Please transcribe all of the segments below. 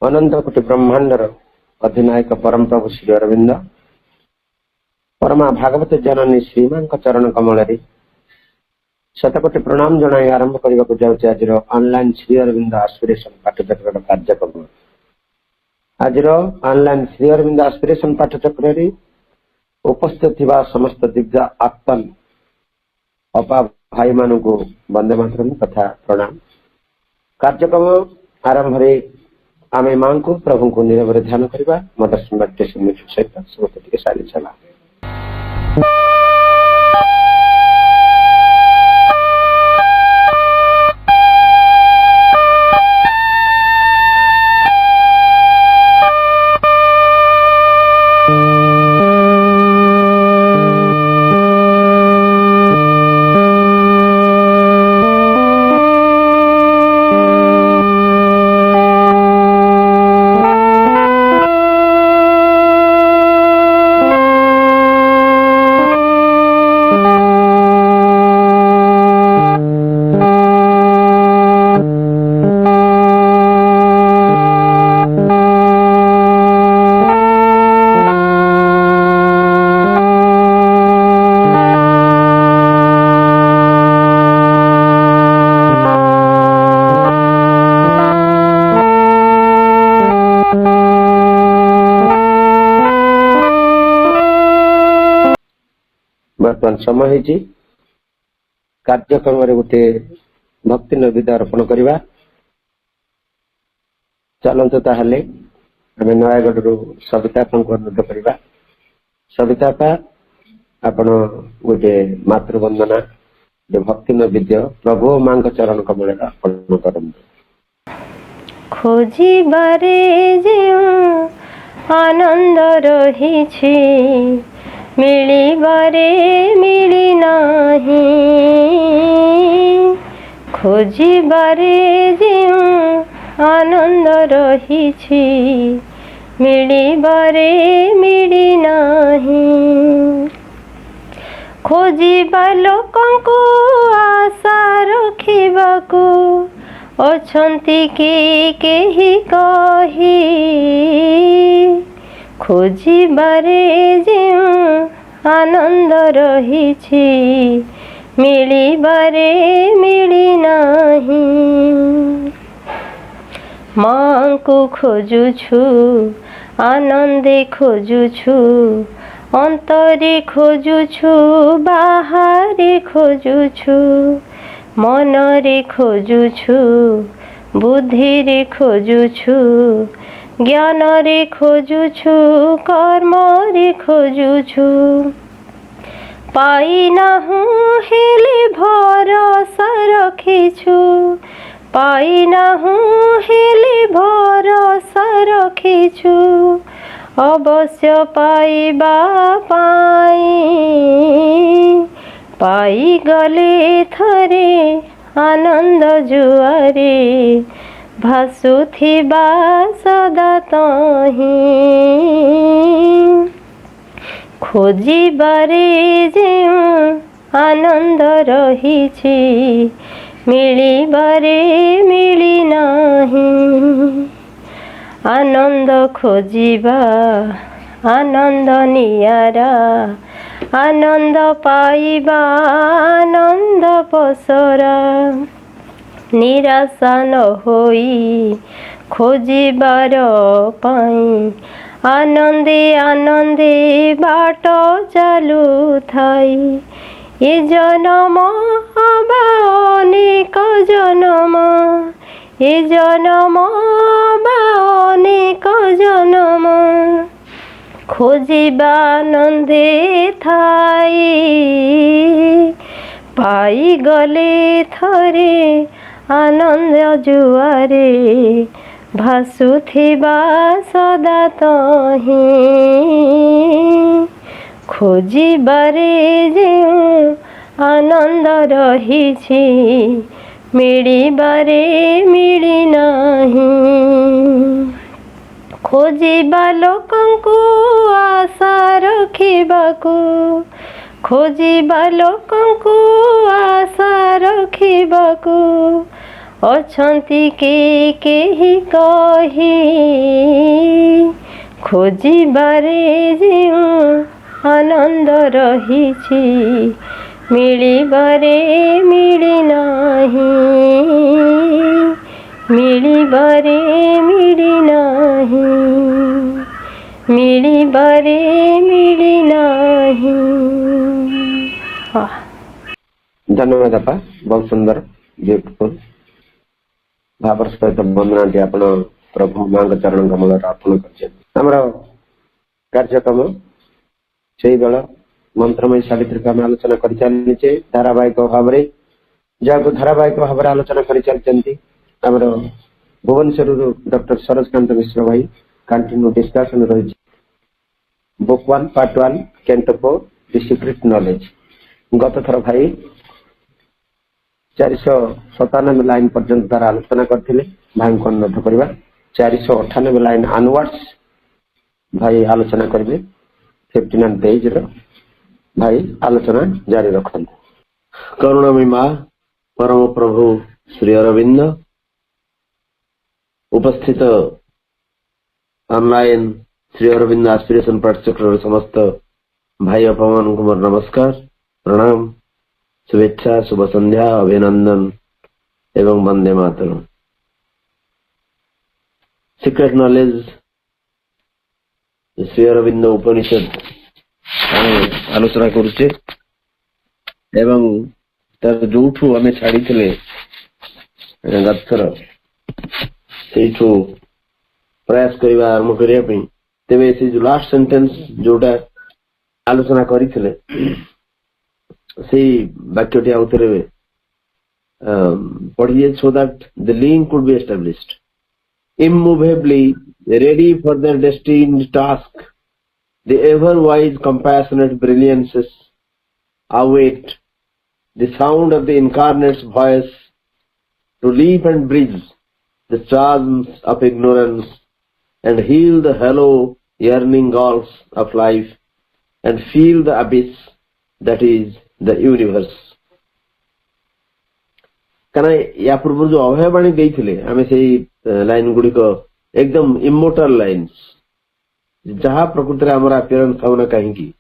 अनंत कोटि ब्रह्मांडर अधिनायक परम प्रभु श्री अरविंद परमा भागवत जननी श्रीमान चरण कमल शतकोटि प्रणाम जनाई आरंभ करने जाऊँगी आज ऑनलाइन श्री अरविंद आस्पिरेशन पाठचक्र कार्यक्रम। आज ऑनलाइन श्री अरविंद आस्पिरेशन पाठचक्र उपस्थित थिबा समस्त दिव्य आत्मन अपा भाई मान को वंदे मातरम तथा प्रणाम। कार्यक्रम आरंभ आमे मां को प्रभु को निरवर ध्यान करवा मदर्शन मेडिटेशन म्यूजिक सहित समस्त सारी चला। बर्तमान समय कार्यक्रम गोटे भक्ति नैवेद्य अर्पण करवा। चलतु ताहले आम नयागढ़ सविता को अनुरोध करवा। सविता आपण गोटे मातृवंदना भक्ति नैवेद्य प्रभु मां चरण कमल अर्पण कर। खोजी बारे आनंद रही मिली बारे मिली नाही, खोजी बारे आनंद रही मिली बारे मिली नाही। खोजिबा लोकं को आशा रखिबाकू अछंती कि केही कही, खोजिबारे आनंद रही मिलिबारे मिली नाही। मां को खोजुछु आनंदे खोजुछु, अंतरे खोजुछु बाहरे खोजुछु, मनरे खोजुछु बुद्धि खोजुछु, ज्ञान रे खोजुछु कर्म रे खोजुछु। पाई नाहु हेले भरोसा रखिछु, पाई नाहु हेले भरोसा रखिछु, अवश्य पाइबा पाई। पाई गले थरे आनंद जुआरे, भासुथिबा सदा तहीं। खोजिबारे आनंद रही मिलिबारे मिली नाही। आनंद खोजिबा आनंद नियारा, आनंद पाइबा आनंद पसरा। निराशा न होई खोजिबार पाई, आनंदे आनंदे बाट चालू थाई। ये जन्म बा अनेक जन्म, ये जन्म बा अनेक जन्म, खोजिबा आनंदे थाई। पाई गले थरे आनंद जुआरे, भासुथिबा सदा तहीं। खोजिबारे आनंद रही मिलिबारे मिली नाही। खोजिबा लोकंकु आशा रखिबाकू खोजिबा लोकंकु आशा रखिबाकु अछंती केही कही खोजिबारे ଯେଉଁ आनंद रहिछि मिलिबारे मिली नाही मिलिबारे मिली नाही मिलिबारे मिली नाही। धन्यवाद आपा, बहुत सुंदर ब्यूटीफुल भावर सहित वंदना आप प्रभु माँ चरण कमल अर्पण कर कार्यक्रम से बेल मंत्रमय सावित्री को आम आलोचना कर चलीचे धारावाहिक भाव में जहाँ धारावाहिक भाव में आलोचना कर चलती भुवनेश्वर डॉक्टर सरोजकांत मिश्र भाई कंटिन्यू डिस्कशन रही book 1 part 1 canto 4 the secret knowledge गत थर भाई 497 लाइन पर्यंत तार आलोचना करते भाई को अनुरोध करवा 498 लाइन आनवर्ड्स भाई आलोचना करेंगे 59 पेज भाई आलोचना जारी रखते। करुणामयी माँ परम प्रभु श्री अरविंद उपस्थित ऑनलाइन श्री अरविंद एस्पिरेशन पाठचक्र समस्त भाई अपमान को मोर नमस्कार प्रणाम शुभेच्छा शुभ संध्या अभिनंदन एवं वंदे मातरम। सीक्रेट नॉलेज श्री अरविंद उपनिषद आलोचना करुचे एवं तर जोठू आमे छाड़ी गथर से प्रयास करने आरंभ करने तेरे से जो लास्ट सेंटेंस जोटा आलोचना करते से वाक्यटी आउ थे पढ़िए so that the link could be established immovably ready for their destined task the ever wise compassionate brilliances await the sound of the incarnate's voice to leap and bridge the chasms of ignorance and heal the hollow yearning gulfs of life and feel the abyss that is the universe। कारण या पूर्व जो अभयवाणी देइथिले आमे सेही line गुडी को एकदम immortal lines जहाँ प्रकृति आमर अपीयरेंस थाउना कहीं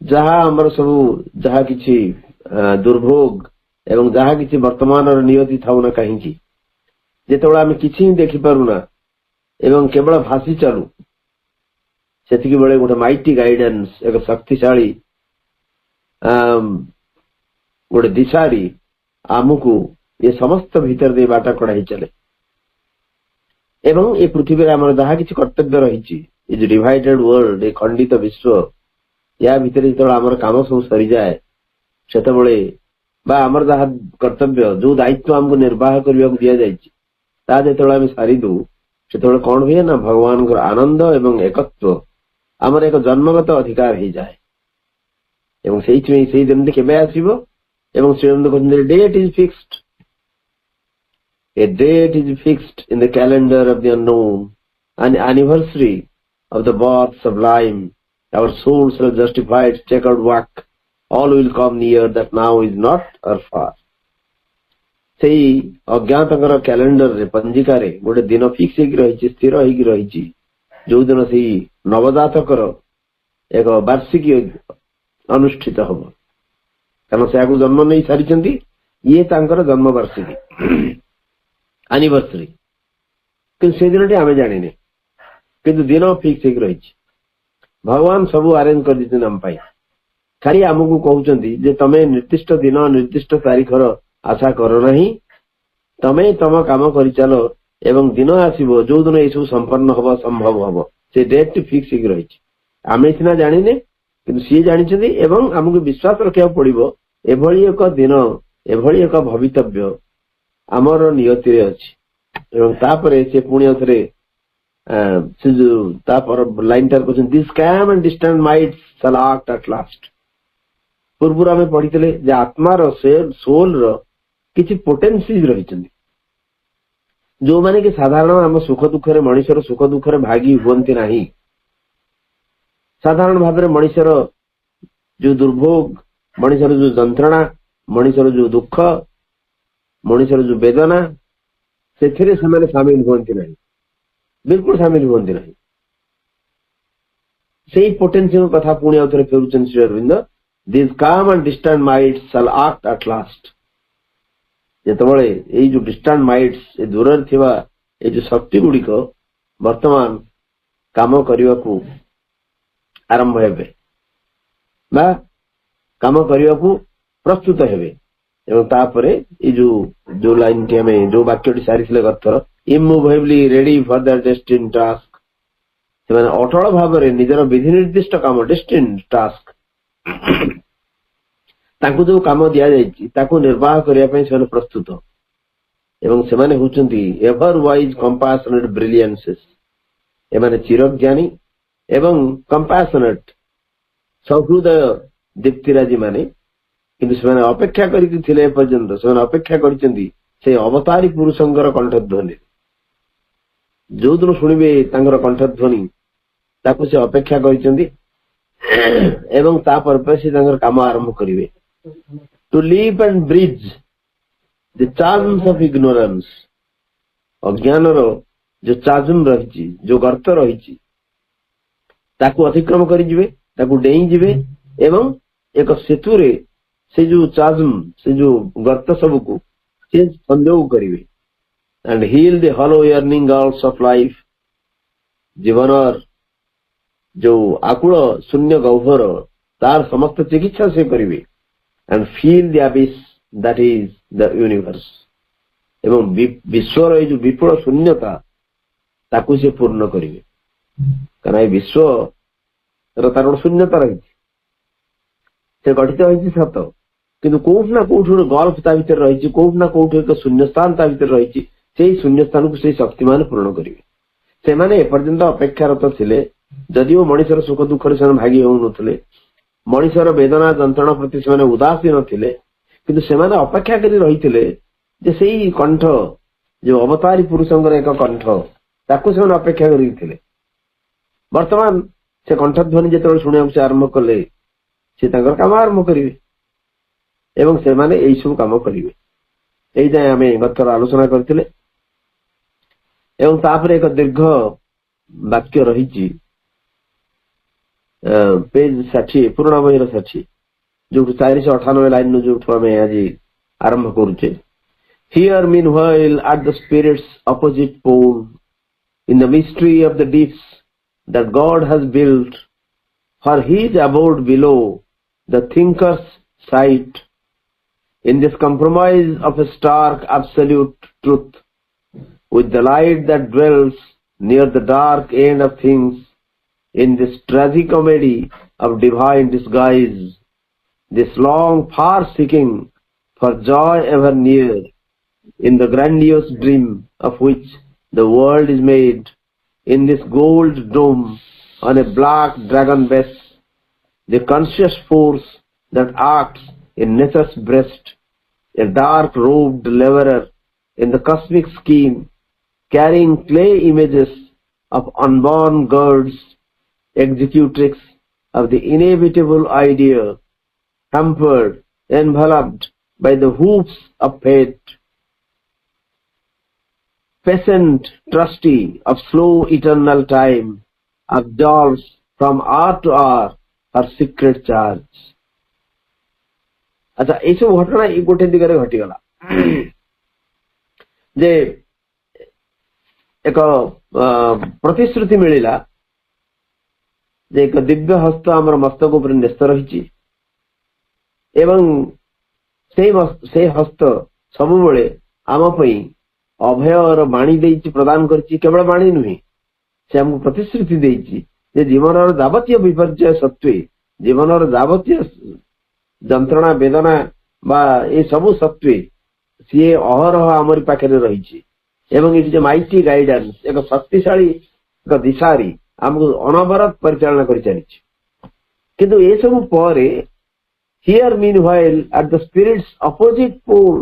जहाँ आमर सब जहाँ किछि दुर्भोग एवं जहाँ किछि वर्तमान नियति थाउना कहीं जेतबेला आमे किछि देखि पारुना एवं केवल भासी चालू सेतिकी बेले गोटे माइटी गाइडेंस एक शक्तिशाली गोटे दिशारी आमको ये समस्त भीतर दे बाटा कड़ाई चले एवं ये पृथ्वी आम जहाँ किसी कर्तव्य रही जो डिवाइडेड वर्ल्ड ये खंडित विश्व या भीतर जो आम कम सब सरी जाए से आमर जहाँ कर्तव्य जो दायित्व आमको निर्वाह करने को दि जाए जो सारी दू से कौन हुए ना भगवान को आनंद एवं एकत्व आमर एक जन्मगत अधिकार हो जाए एवं से दिन केबे आसीबो एवं श्रीनंद कहते date is fixed a date is fixed in the calendar of the unknown an anniversary of the birth sublime our souls shall justify its checkered work all will come near that now is not or far सेही अज्ञातकर calendar रे पंजिका रे गोटे दिन fix होगी रही स्थिर होगी रही जो दिन से नवजातकर एक वार्षिकी अनुष्ठित हम कारण से आगु जन्म नहीं सारी ये जन्म वार्षिकी एनिवर्सरी किंतु से दिन आम जाने किंतु दिन फिक्स हो रही भगवान सब अरेंज कर दी आम खाली आमको कहते तमें निर्दिष्ट दिन निर्दिष्ट तारीखर आशा कर नहीं तमें तम काम कर चल एवं दिन आसो जो दिन ये संपन्न हम संभव हम से डेट फिक्स हो रही आम सीना जाने कि सी जानी एवं आमको विश्वास रखा पड़ो एभली एक दिन एभली एक भवितव्य आमर नियति अच्छी तापर से पुणी थे से जो लाइन टार कहते this came and distant might shall act at last पूर्व आम पढ़ी आत्मार सोल किसी पोटेंसीज रही जो माने कि साधारण आम सुख दुखरे मनुष्यर सुख दुखरे भागी हुंती नहीं साधारण भाव में मनुष्यर जो दुर्भोग मनुष्यर जो जंत्रणा मनुष्यर जो दुख मनुष्यर जो वेदना से सामिल हुए ना बिल्कुल सामिल हुए ना से पोटेंशियल कथा पुणी आउ थे फेरुचन Shri Aurobindo this calm and distant mights shall act at last जेतबळे एई जो डिस्टेंट माइट्स ए दूर थिबा ए जो शक्ति गुड़िक वर्तमान काम करने को आरंभ हेबे बा काम करने को प्रस्तुत हेबे एवं तापरे ए जो लाइन टी हमें जो वाक्यटी सारी gather immovably ready for the destined task से माने अटल भाव में निजर विधि निर्दिष्ट काम डेस्टिन टास्क ताकू जो काम दिया जायछि ताकू निर्वाह करिया पय से प्रस्तुत एवं से माने होचंती एवर वाइज कंपैशनेट ब्रिलियंसेस ए माने चिरज्ञानी एवं कंपैशनेट सहृदय दीप्तिराजी माने किंतु से माने अपेक्षा करिक थिले पर्यंत से माने अपेक्षा करिसेंती से अवतारी पुरुषंकर कंठध्वनि जो दिन शुणिबे तांकर कंठध्वनि ताकू से अपेक्षा करिसेंती एवं ता पर से तांकर काम आरंभ करिवे to leave and bridge the charms of ignorance अज्ञान रो जो चार्म रही जो गर्त रही ताकू अतिक्रम करी जिवे ताकू डेई जिवे एवं एक सेतु रे से जो चार्म से जो गर्त सब को से संयोग करिवे and heal the hollow yearning girls of life जीवन और जो आकुल शून्य गह्वर तार समस्त चिकित्सा से करिवे and feel the abyss that is the universe एवं विश्वर जो विपुल शून्यता ताकू से पूर्ण करिवे कारण विश्व तार शून्यता रही से गठित रही सत किंतु कोठना कोठ गल्फ ता भीतर रही कोठना कोठ एक शून्य स्थान ता भीतर रही से शून्य स्थान को से शक्तिमान पूर्ण करिवे से माने एपर्यंत अपेक्षारत थिले जदिओ मनुष्यर सुख दुख से भागी होउनथले मनुष्यर वेदना जंत्रणा प्रति से उदासीन थिले किंतु से माने अपेक्षा करी रहिथिले जे सेही कंठ जो अवतारी पुरुषंकर एक कंठ ताकू से अपेक्षा करी वर्तमान से कंठध्वनि जेतबेले शुणिया से आरंभ कले से तांकर काम आरंभ करिवे एवं से माने एई सब काम करिवे एई जाय आमे गतर आलोचना करथिले एवं तापरे एक दीर्घ वाक्य रही पेज 60 पुराना बहिर 60 जो 498 लाइन जो आम आज आरंभ करुचे Here meanwhile at the spirit's opposite pole in the mystery of the deeps that God has built for his abode below the thinker's sight in this compromise of a stark absolute truth with the light that dwells near the dark end of things in this tragicomedy of divine disguise, this long far seeking for joy ever near, in the grandiose dream of which the world is made, in this gold dome on a black dragon base, the conscious force that acts in nature's breast, a dark robed laborer in the cosmic scheme, carrying clay images of unborn gods, executrix of the inevitable idea, hampered, enveloped by the hoops of fate, patient, trusty of slow eternal time, absolves from hour to hour her secret charge. अच्छा ये सब घटना एक गोटे दिगरे घटीगला जे एक प्रतिश्रुति मिलिला जे एक दिव्य हस्त आमर मस्तक उपर न्यस्त रही एवं से हस्त सबुबले आम पई अभय और बाणी देइछि प्रदान करछि केवल बाणी नुहे से हमको प्रतिश्रुति देइछि जे जीवन और जावतीय विपर्यय सत्वे जीवन और जावतीय जंत्रणा वेदना बा ए सबु सत्वे सी अहरह आमरी पाखे रही एवं ये माइटी गाइडेंस एक शक्तिशाली एक दिशारी आमको अनवरत परिचालना कर चली किंतु ये सब पर here meanwhile at the spirit's opposite pole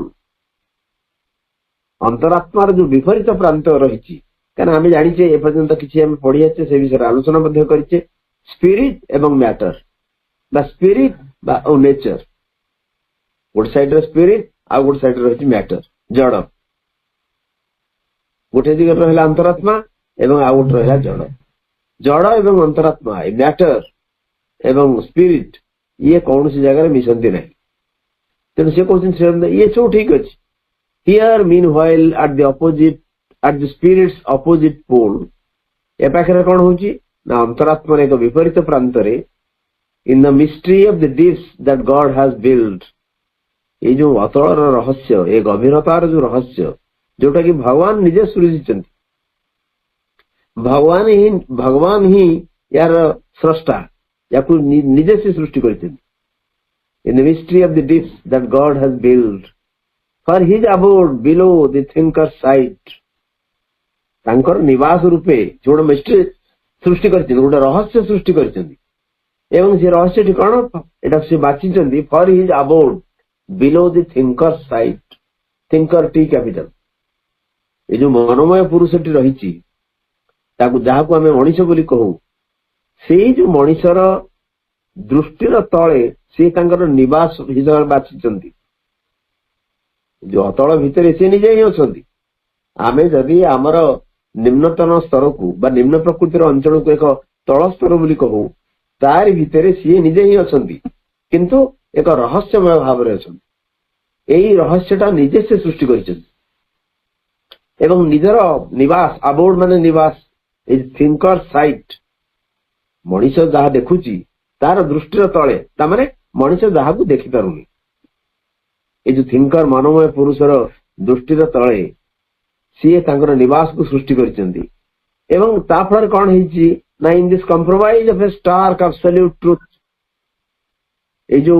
अंतरात्मार जो विपरीत प्रांत रही क्या आम जाचे एपर्यंत किसी आम पढ़ी आचे से विषय आलोचना करें स्पिरिट एवं मैटर द स्पिरिट नेचर गोटे साइड स्पिरिट आ गोटे साइड रही मैटर जड़ गोटे दिग रहा अंतरात्मा एवं आउ गोटे रहा जड़ जड़ एवं अंतरात्मा मैटर एवं स्पिरिट ये कौन सी जगह मिशंती ना तेणु सी कहते ये सब ठीक अच्छे here meanwhile at the opposite at the spirit's opposite pole ए पाखे कौन हो अंतरात्मा एक विपरीत प्रांत in the mystery of the deeps that God has built ये जो अतल रहस्य ये गभीरतार जो रहस्य जोटा कि भगवान निजे सृजित भगवान ही यार स्रष्टा या निजे से सृष्टि कर in the mystery of the deeps that God has build for his abode below the thinker sight तांकर निवास रूपे जो मिस्ट्री सृष्टि कर गोटे रहस्य सृष्टि कर से रहस्य कौन एटा से बाची for his abode below the thinker sight thinker टी कैपिटल ये जो मनोमय पुरुष रही जहाँ को आम मनीष बोली कहू से जो मनीषर दृष्टिर तले सी निवास हिसाब बाची जो अतल भितर सी निजे ही अच्छा आम जदि आमर निम्नतन स्तर को निम्न प्रकृतिर अंचल को एक तल स्तर बोली कहू तार भितर सी निजे ही अच्छा किंतु एक रहस्यमय भाव अच्छा यही रहस्यटा निजे से सृष्टि कर निजर निवास अबोर्ड माने निवास थिंकर साइट मनीष जहाँ देखुची तार दृष्टिर तले तामाने मनीष जहाँ को देखी पारुनी ये जो थिंकर मनोमय पुरुषर दृष्टिर तले सी तांकर निवास को सृष्टि कर फल कौन है in this compromise of a stark absolute truth ये जो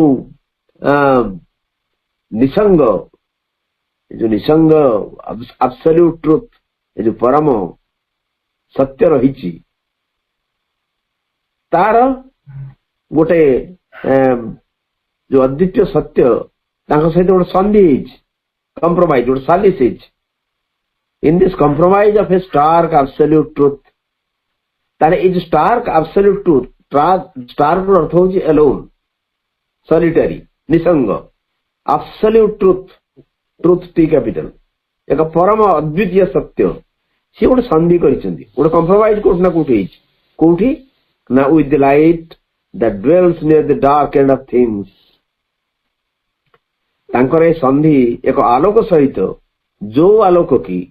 निसंग जो निसंग एब्सोल्यूट ट्रुथ ये जो परम सत्य रही तार गोटे जो अद्वितीय सत्य सहित गोटे संधि कंप्रोमाइज गोटे सालिस in this compromise of a stark absolute truth तारे जो स्टार्क एब्सोल्यूट ट्रुथ स्टार्क अर्थ हूँ एलोन सॉलिटरी निसंग absolute truth truth T capital एक परम अद्वितीय सत्य सी गोटे संधि गोटे कंप्रोमाइज कोठी ना कोठी ना with the light that dwells near the dark end of things तांकर ए संधि एक आलोक सहित जो आलोक की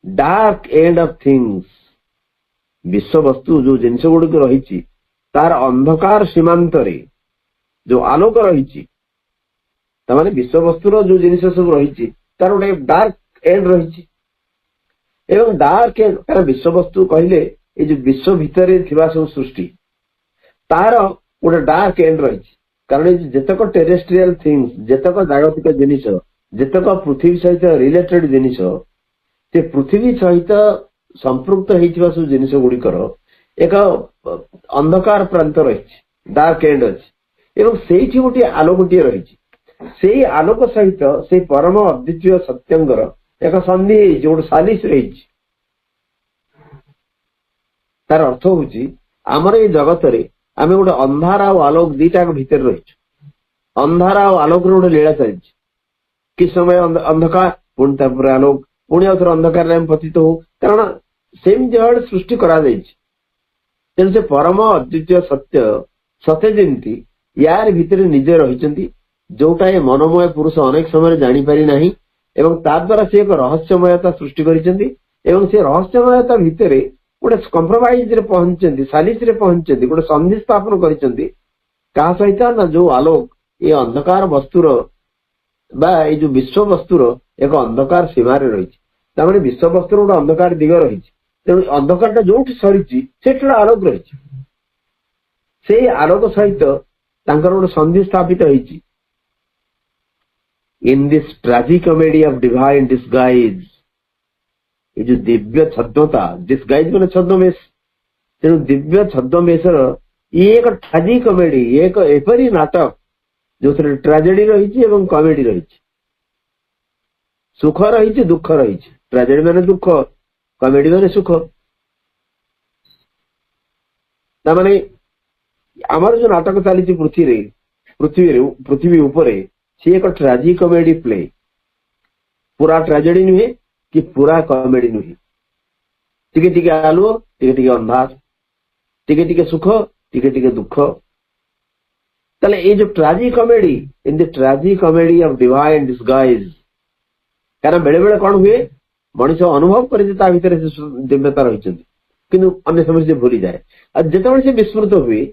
डार्क एंड ऑफ थिंग्स विश्व वस्तु जो जिनस गुड़िक रही तार अंधकार सीमांत जो आलोक रही तामाने विश्व वस्तुर जो जिनिस सब रही तार गोटे डार्क एंड रही एवं डार्क एंड कारण विश्व वस्तु कहले ये जो विश्व भितर थिबा सब सृष्टि तार गोटे डार्क एंड रही कारण जेतक टेरेस्ट्रियल थिंग्स जेतक जागतिक जिनिस जेतक पृथ्वी सहित रिलेटेड जिनिस से पृथ्वी सहित संपृक्त होइथिबा सब जिनिस गुड़िकर एक अंधकार प्रांत रही डार्क एंड अच्छी एवं से गोटे आलोकटे रही से आलोक सहित से परम अद्वितीय सत्यंगर एक संधि गोटे सालिस रही तार अर्थ हूँ आमर ये जगत रे आम गोटे अंधार आलोक दीटा भितर रही अंधार आलोक गोटे लीला चली कि समय अंधकार पुणी तापर आलोक पुणी आउ थे अंधकार पतित हो कारण सेम जगह सृष्टि करा तेणु से परम अद्वितीय सत्य सत्य जमी यार भितर निजे रही जोटा ये मनोमय पुरुष अनेक समय जानीपारी ना एवं ताद्वारा से एक रहस्यमयता सृष्टि करिसेंती एवं से रहस्यमयता भितर गोटे कंप्रोमाइज रे पहुंचती सालिस रे पहुंचती गोटे संधि स्थापन करिसेंती का सहित ना जो आलोक ये अंधकार वस्तुर ये जो विश्व वस्तुर एक अंधकार सीमार रही विश्व वस्तुर गोटे अंधकार दिग रही तेणु अंधकार जो सरी से आलोक रही से आलोक सहित गोटे संधि स्थापित होती in this tragic comedy of divine disguise ये जो दिव्य छद्मता डिस्गाइज मैंने छद्मवेश तेणु दिव्य छद्मवेशर ये एक ट्रेजिक कॉमेडी एक एपरी नाटक जो ट्रेजेडी रही कॉमेडी रही सुख रही दुख रही ट्रेजेडी माने दुख कॉमेडी माने सुख तामाने आमर जो नाटक चली पृथ्वी पृथ्वी उपरे सी एक ट्राजिक कॉमेडी प्ले पूरा ट्रेजेडी नुहे कि पूरा कॉमेडी नुहे टिके टिके आलुओ टिके टिके अंधार टिके टिके सुख टिके टिके दुख ताले ये जो tragic comedy in the tragic comedy of divine disguise कारण बेले बेले कौन हुए मनुष्य अनुभव करे भीतर दिव्यता रही किंतु अन्य समय से भूली जाए और जिते से विस्मृत हुए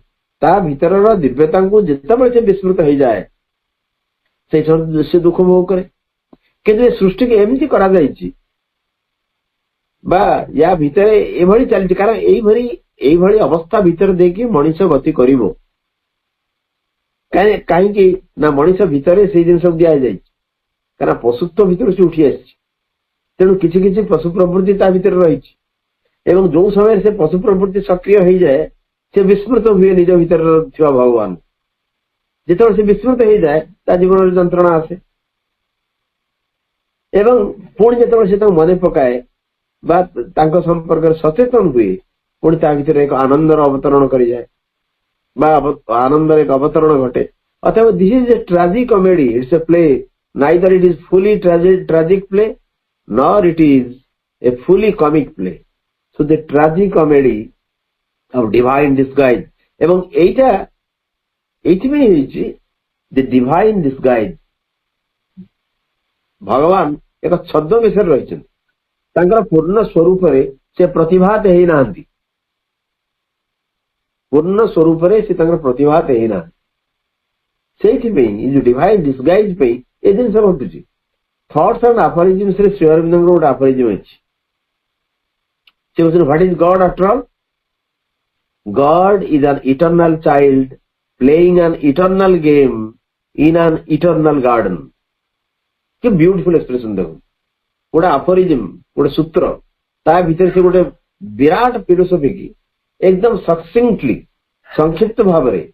ता भीतर दिव्यता को जिते से विस्मृत हो जाए से दुख भोग करे कि सृष्टि के एमती करा जायछि बा या भीतर एभली चलछि कारण एभली अवस्था भीतर देखि मनुष्य गति करिवो कहीं ना मनुष्य भीतर से जिन दिया जायछि कारण पशुत्व भीतर से उठी आछि तेणु किछि किछि पशु प्रवृत्ति ता भीतर रहिछि एवं जो समय से पशु प्रवृत्ति सक्रिय हो जाए से विस्मृत हुए निज भीतर थिबा भगवान जिते से विस्मृत हो जाए ता जीवन जंत्रणा आसे एवं पुणी जो मन पकाए बा तांको संपर्क सचेतन हुए पुणी ता भीतर एक आनंदर अवतरण कर जाए बा आनंदर एक अवतरण घटे अथवा this is a tragic comedy it's a play neither it is fully tragic play nor it is A fully comic play so the tragic comedy of divine disguise एवं एटा एइथिमे होइछि द डिवाइन डिस्गाइज भगवान एक छद्म विषय रही पूर्ण स्वरूप से प्रतिभात ही ना पूर्ण स्वरूप से प्रतिभात ही ना से जो डिवाइन डिस्गाइज पे ये जिन घटुची थॉट्स एंड अफोरिज्म से श्री अरविंद गोटे अफोरिज्म अच्छी what is God after all God is an eternal child playing an eternal game in an eternal garden कि ब्यूटीफुल एक्सप्रेशन देखो गोटे अफोरिज्म गोटे सूत्र ता भीतर से गोटे विराट फिलोसफी की एकदम सक्सिंक्टली संक्षिप्त भाव में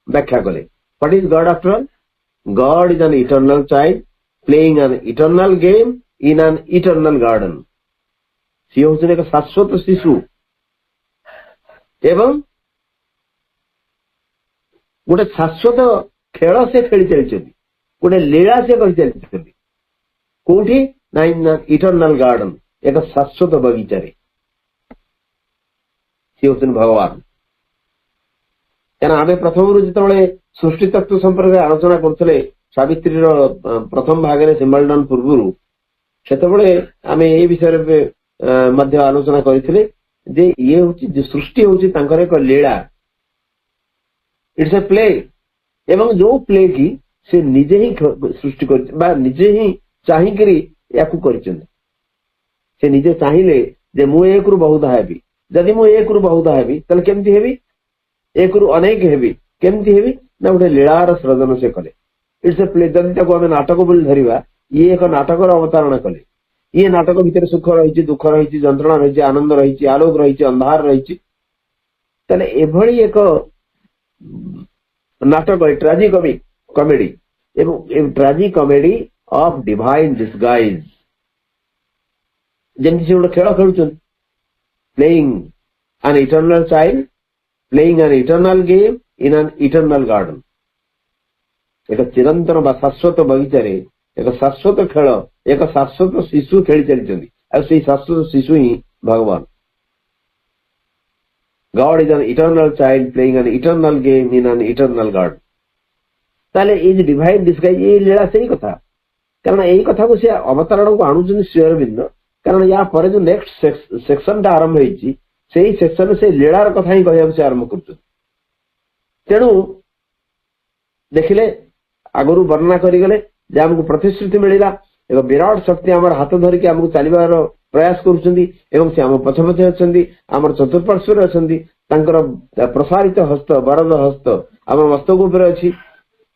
व्याख्या कले what is God after all God is an eternal child playing an eternal game in an eternal garden सी हूँ एक शाश्वत शिशु एवं गोटे शाश्वत खेल से खेली चलती गोटे लीला से कर चलती कोठी ना इन इटर्नल गार्डन एक शाश्वत बगीचारे सी हूँ भगवान क्या आम प्रथम जो सृष्टि तत्व संपर्क आलोचना करते सावित्री प्रथम भाग में सिम्बलडन पूर्व से आम ये विषय आलोचना करते ये हूँ सृष्टि हूँ एक लीला इट्स ए प्ले एवं जो प्ले की से निजे ही सृष्टि कर निजे ही चाहिए से निजे चाहिए जे मु एक रु बहुत हेबी जदि मु एक रु बहुत हेबी तले केमती हेबी एक रु अनेक हेबी केमती हेबी ना गोटे लीलार सृजन से कले इट्स ए प्ले जदि ताको आमे नाटक बोली धरिबा ये एक नाटकर अवतारण कले ये नाटक भीतर सुख रही दुख रही जंत्रणा रही आनंद रही आलोक रही अंधार रही तले एभली एक नाटक ट्राजिक कॉमेडी एवं tragic comedy of divine disguise जमी से गोटे खेल खेलुं playing an eternal child playing an eternal game in an eternal garden एक चिरंतन शाश्वत बगीचारे एक शाश्वत खेल एक शाश्वत शिशु खेली चलती शाश्वत शिशु ही भगवान God is an eternal child playing an eternal game in an eternal garden ताले ये डिवाइन डिस्गाइज ये लीला से ही कथा कारण यही कथा को सी अवतारण को आणुचन श्री अरविंद कारण या पर जो नेक्स्ट सेक्शन टा आरंभ होती से सेक्शन से लीलार कथा ही कहया से आरंभ कर तेणु देखिले आगु वर्णना करगले जे आमको प्रतिश्रुति मिलला एक विराट शक्ति आम हाथ धरिकी आमको चलवार प्रयास कर आम पछ पछे अच्छा आम चतुर्पार्श्वर अच्छा प्रसारित हस्त वरद हस्त आम मस्तक उपर अच्छी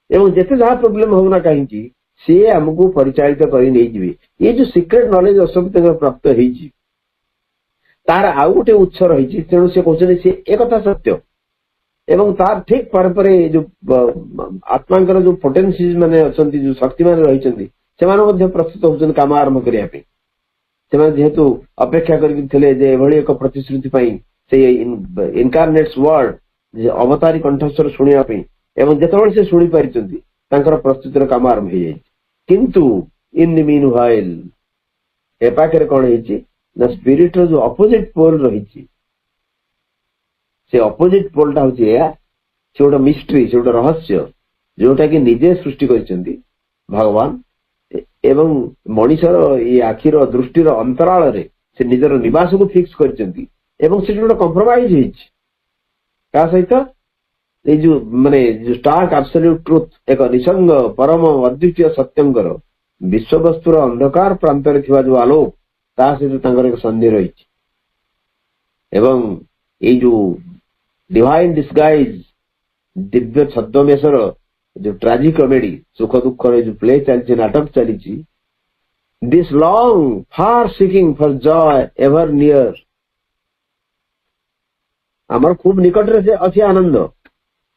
जिते जहाँ प्रोब्लेम होना कहीं सी आमको परिचालित कर ये जो सिक्रेट नॉलेज अशोक प्राप्त होती तार आउ गोटे उत्स रही तेणु से कहते सी एक सत्य एवं तार ठीक पर जो आत्मा जो पोटेंसीज माने अच्छा जो शक्ति मान रही प्रस्तुत होती कम आरंभ करने जेहेतु अपेक्षा करके एक प्रतिश्रुति से इनकार्नेट्स वर्ड अवतारी कंठस्वर शुणा ଏବଂ ଯେତେବେଳେ ସେ ଶୁଣି ପାରିଛନ୍ତି ତାଙ୍କର ପ୍ରସ୍ତୁତିର କାମ ଆରମ୍ଭ ହେଇଯାଇଛି। କିନ୍ତୁ ଇନ୍ ଦି ମିନ୍ ହ୍ୱାଇଲ୍ ଏ ପାଖରେ କଣ ହେଇଛି ନା ସ୍ପିରିଟର ଯୋଉ ଅପୋଜିଟ ପୋଲ ରହିଛି, ସେ ଅପୋଜିଟ ପୋଲଟା ହଉଛି ଏହା, ସେ ଗୋଟେ ମିଷ୍ଟ୍ରି, ସେ ଗୋଟେ ରହସ୍ୟ ଯୋଉଟା କି ନିଜେ ସୃଷ୍ଟି କରିଛନ୍ତି ଭଗବାନ, ଏବଂ ମଣିଷର ଏଇ ଆଖିର ଦୃଷ୍ଟିର ଅନ୍ତରାଳରେ ସେ ନିଜର ନିବାସକୁ ଫିକ୍ସ କରିଛନ୍ତି ଏବଂ ସେଠି ଗୋଟେ କମ୍ପ୍ରମାଇଜ ହେଇଛି କାହା ସହିତ, ଏଇ ଯୋଉ ମାନେ ଷ୍ଟାର୍କ ଆବସଲ୍ୟୁଟ ଟ୍ରୁଥ, ଏକ ନିସଙ୍ଗ ପରମ ଅଦ୍ୱିତୀୟ ସତ୍ୟଙ୍କର ବିଶ୍ୱବସ୍ତୁର ଅନ୍ଧକାର ପ୍ରାନ୍ତରେ ଥିବା ଯୋଉ ଆଲୋକ ତା ସହିତ ତାଙ୍କର ଏକ ସନ୍ଧି ରହିଛି। ଏବଂ ଏଇ ଯୋଉ ଡିଭାଇନ ଡିସଗାଇଜ ଦିବ୍ୟ ଛଦ୍ମବେଶର ଯୋଉ ଟ୍ରାଜି କମେଡି, ସୁଖ ଦୁଃଖର ଯୋଉ ପ୍ଲେ ଚାଲିଛି, ନାଟକ ଚାଲିଛି, this long far seeking for joy ever near, ଆମର ଖୁବ ନିକଟରେ ସେ ଅଛି ଆନନ୍ଦ,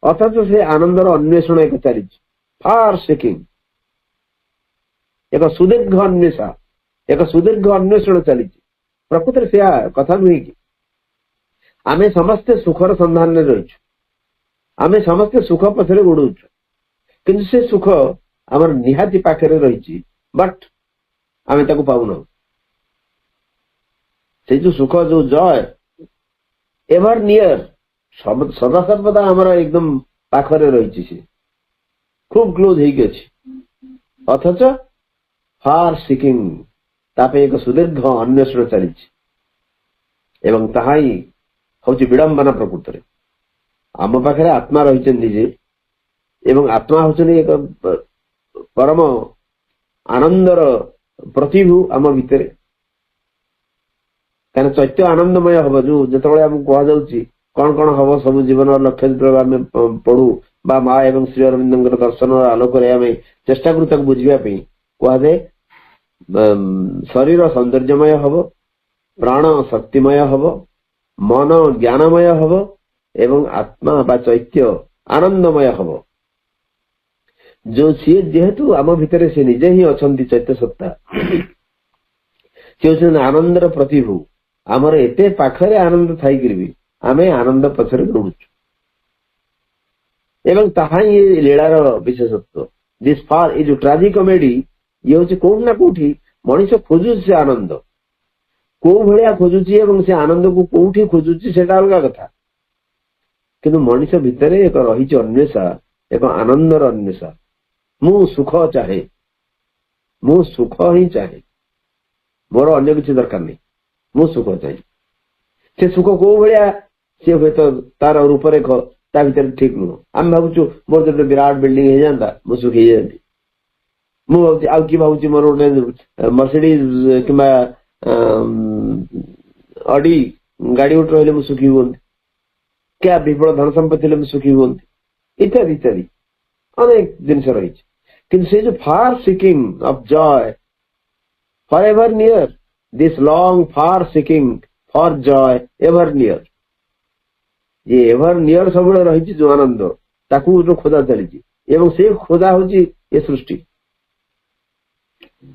ଅଥଚ ସେ ଆନନ୍ଦର ଅନ୍ୱେଷଣ ଏକ ଚାଲିଛି, ଫାର ସିକିଂ, ଏକ ସୁଦୀର୍ଘ ଅନ୍ୱେଷା, ଏକ ସୁଦୀର୍ଘ ଅନ୍ୱେଷଣ ଚାଲିଛି। ପ୍ରକୃତରେ ସେୟା କଥା ନୁହେଁ କି? ଆମେ ସମସ୍ତେ ସୁଖର ସନ୍ଧାନରେ ରହିଛୁ, ଆମେ ସମସ୍ତେ ସୁଖ ପଛରେ ଗୋଡଉଛୁ, କିନ୍ତୁ ସେ ସୁଖ ଆମର ନିହାତି ପାଖରେ ରହିଛି, ବଟ୍ ଆମେ ତାକୁ ପାଉନାହୁଁ। ସେ ଯୋଉ ସୁଖ, ଯୋଉ ଜୟ ଏଭର ନିୟର, ସଦାସର୍ବଦା ଆମର ଏକଦମ ପାଖରେ ରହିଛି, ସେ ଖୁବ କ୍ଲୋଜ ହେଇକି ଅଛି, ଅଥଚ ଫାର ସିକିଂ, ତା ପାଇଁ ଏକ ସୁଦୀର୍ଘ ଅନ୍ୱେଷଣ ଚାଲିଛି। ଏବଂ ତାହା ହିଁ ହଉଛି ବିଡମ୍ବନା। ପ୍ରକୃତରେ ଆମ ପାଖରେ ଆତ୍ମା ରହିଛନ୍ତି ଯେ, ଏବଂ ଆତ୍ମା ହଉଛନ୍ତି ଏକ ପରମ ଆନନ୍ଦର ପ୍ରତିଭୁ ଆମ ଭିତରେ। କାରଣ ଚୈତ୍ୟ ଆନନ୍ଦମୟ ହବ, ଯୋଉ ଯେତେବେଳେ ଆମକୁ କୁହାଯାଉଛି କଣ କଣ ହବ ସବୁ ଜୀବନର ଲକ୍ଷ୍ୟ, ଯେତେବେଳେ ଆମେ ପଢୁ ବା ମା ଏବଂ ଶ୍ରୀ ଅରବିନ୍ଦଙ୍କର ଦର୍ଶନର ଆଲୋକରେ ଆମେ ଚେଷ୍ଟା କରୁ ତାକୁ ବୁଝିବା ପାଇଁ, କୁହାଯାଏ ଶରୀର ସୌନ୍ଦର୍ଯ୍ୟମୟ ହବ, ପ୍ରାଣ ଶକ୍ତିମୟ ହବ, ମନ ଜ୍ଞାନମୟ ହବ ଏବଂ ଆତ୍ମା ବା ଚୈତ୍ୟ ଆନନ୍ଦମୟ ହବ। ଯୋଉ ସିଏ ଯେହେତୁ ଆମ ଭିତରେ ସେ ନିଜେ ହିଁ ଅଛନ୍ତି, ଚୈତ୍ୟ ସତ୍ତା, ସେ ହଉଛନ୍ତି ଆନନ୍ଦର ପ୍ରତିଭୁ। ଆମର ଏତେ ପାଖରେ ଆନନ୍ଦ ଥାଇକିରି ବି ଆମେ ଆନନ୍ଦ ପଛରେ ଦୌଡୁଛୁ, ଏବଂ ତାହା ହିଁ ଲୀଳାର ବିଶେଷତ୍ୱ। ଦିସ୍ ଫାର, ଏଇ ଯୋଉ ଟ୍ରାଜି କମେଡି, ଇଏ ହଉଛି କୋଉଠି ନା କୋଉଠି ମଣିଷ ଖୋଜୁଛି ସେ ଆନନ୍ଦ, କୋଉ ଭଳିଆ ଖୋଜୁଛି ଏବଂ ସେ ଆନନ୍ଦକୁ କୋଉଠି ଖୋଜୁଛି ସେଟା ଅଲଗା କଥା, କିନ୍ତୁ ମଣିଷ ଭିତରେ ଏକ ରହିଛି ଅନ୍ୱେଷା, ଏକ ଆନନ୍ଦର ଅନ୍ୱେଷା। ମୁଁ ସୁଖ ଚାହେଁ, ମୁଁ ସୁଖ ହିଁ ଚାହେଁ, ମୋର ଅନ୍ୟ କିଛି ଦରକାର ନାହିଁ, ମୁଁ ସୁଖ ଚାହେଁ। ସେ ସୁଖ କୋଉ ଭଳିଆ, ସେ ହୁଏତ ତାର ରୂପରେଖ ତା ଭିତରେ ଠିକ ନୁହଁ। ଆମେ ଭାବୁଛୁ ମୋର ଯଦି ବିରାଟ ବିଲ୍ଡିଂ ହେଇଯାଆନ୍ତା ମୁଁ ସୁଖୀ ହେଇଯାଆନ୍ତି, ମୁଁ ଭାବୁଛି, ଆଉ କିଏ ଭାବୁଛି ମୋର ଗୋଟେ ମର୍ସିଡିଜ କିମ୍ବା ଅଡି ଗାଡି ଗୋଟେ ରହିଲେ ମୁଁ ସୁଖୀ ହୁଅନ୍ତି, କିଆ ବିପୁଳ ଧନ ସମ୍ପତ୍ତି ଥିଲେ ମୁଁ ସୁଖୀ ହୁଅନ୍ତି, ଇତ୍ୟାଦି ଇତ୍ୟାଦି ଅନେକ ଜିନିଷ ରହିଛି। କିନ୍ତୁ ସେ ଯୋଉ far seeking of joy for ever near, this long far seeking for joy ever near, ଯେ ଏଭର ନିୟର ସବୁବେଳେ ରହିଛି ଯୋଉ ଆନନ୍ଦ, ତାକୁ ଯୋଉ ଖୋଜା ଚାଲିଛି, ଏବଂ ସେ ଖୋଜା ହଉଛି ଏ ସୃଷ୍ଟି।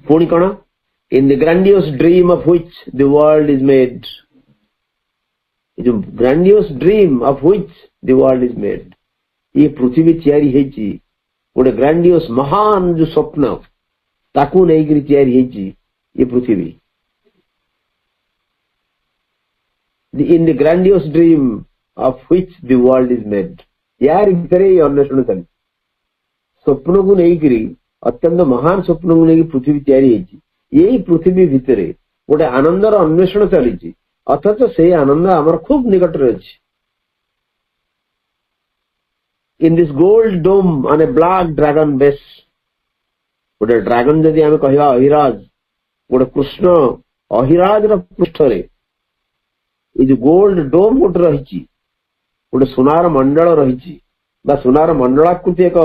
ପୁଣି କଣ, in the grandiose dream of which the world is made, ଏ ଯୋଉ grandiose dream of which the world is made, ये पृथ्वी तैयारी ହେଇଛି ଗୋଟେ ଗ୍ରାଣ୍ଡିୟସ୍ ମହାନ ଯୋଉ ସ୍ୱପ୍ନ, ତାକୁ ନେଇକରି ତିଆରି ହେଇଛି ये पृथ्वी। in the grandiose dream of which the world is made, यार ଭିତରେ ये ଅନ୍ୱେଷଣ ଚାଲିଛି। ସ୍ୱପ୍ନକୁ ନେଇକରି, ଅତ୍ୟନ୍ତ ମହାନ ସ୍ୱପ୍ନକୁ ନେଇକି ପୃଥିବୀ ତିଆରି ହେଇଛି, ଏଇ ପୃଥିବୀ ଭିତରେ ଗୋଟେ ଆନନ୍ଦର ଅନ୍ୱେଷଣ ଚାଲିଛି, ଅଥଚ ସେଇ ଆନନ୍ଦ ଆମର ଖୁବ ନିକଟରେ ଅଛି। In this gold dome on a black dragon base, ଗୋଟେ ଡ୍ରାଗନ ଯଦି ଆମେ କହିବା ଅହିରାଜ, ଗୋଟେ କୃଷ୍ଣ ଅହିରାଜର ପୃଷ୍ଠରେ ଏଇ ଯୋଉ ଗୋଲ୍ଡ ଡୋମ ଗୋଟେ ରହିଛି, ଗୋଟେ ସୁନାର ମଣ୍ଡଳ ରହିଛି ବା ସୁନାର ମଣ୍ଡଳାକୃତି ଏକ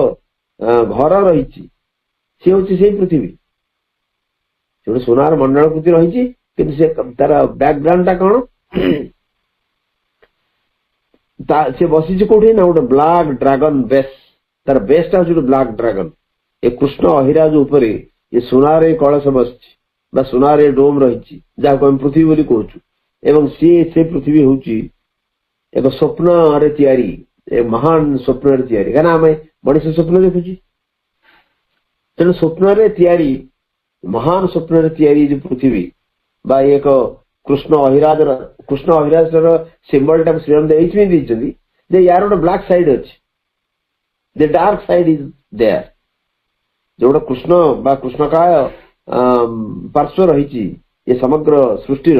ଘର ରହିଛି, ସେ ହଉଛି ସେଇ ପୃଥିବୀ। ସେ ଗୋଟେ ସୁନାର ମଣ୍ଡଳାକୃତି ରହିଛି, କିନ୍ତୁ ସେ ତାର ବ୍ୟାକଗ୍ରାଉଣ୍ଡ ଟା କଣ, ସେ ବସିଛି କୋଉଠି ନା ଗୋଟେ ବ୍ଲାକ୍ ଡ୍ରାଗନ ବେସ୍, ତାର ବେସ୍ ଟା ହଉଛି ଗୋଟେ ବ୍ଲାକ୍ ଡ୍ରାଗନ। ଏ କୃଷ୍ଣ ଅହିରାଜ ଉପରେ ଏ ସୁନାରେ କଳସ ବସିଛି ବା ସୁନାରେ ଡୋମ ରହିଛି, ଯାହାକୁ ଆମେ ପୃଥିବୀ ବୋଲି କହୁଛୁ, ଏବଂ ସିଏ ସେ ପୃଥିବୀ ହଉଛି ଏକ ସ୍ୱପ୍ନରେ ତିଆରି ए महान स्वप्न तैयारी क्या आम मनीष स्वप्न देखुची तेणु स्वप्न तैयारी महान स्वप्न तैयारी जो पृथ्वी बा एक कृष्ण अहिराज सिंबल टाइम श्रीराम जे यार गोटे ब्लैक साइड अच्छी the dark side is there जो कृष्ण बा कृष्ण का पार्श्व रही ये समग्र सृष्टि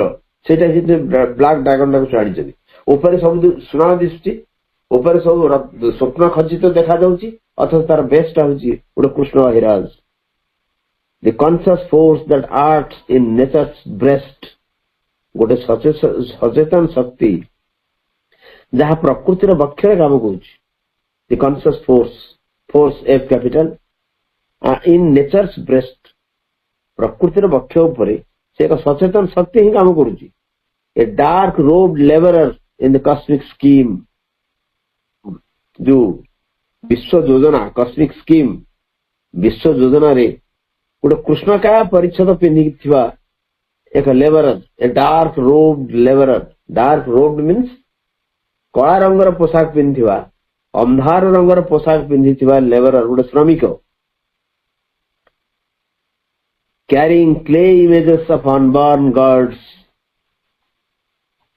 ब्लैक ड्रैगन टाइम आनी ऊपर सब सुना दिशुची ऊपर सब स्वप्न खचित देखा जाउची अथवा तार बेस्ट हूँ गोटे कृष्ण अहिराज the conscious force that acts in nature's breast गोटे सचेतन शक्ति जहाँ प्रकृतिर बक्षरे काम करुच्ची the conscious force F capital in nature's breast प्रकृतिर बक्ष उपरे से एक सचेतन शक्ति ही काम करुच्ची a dark robed labourer in the cosmic scheme जो विश्व योजना कॉस्मिक स्कीम विश्व योजना रे गोटे कृष्ण का परिच्छद पिंधि एक लेबरर ए dark robed labourer dark robed means कला रंगर पोशाक पिंधि अंधार रंगर पोशाक पिंधि लेबरर गोटे श्रमिक carrying clay images of unborn gods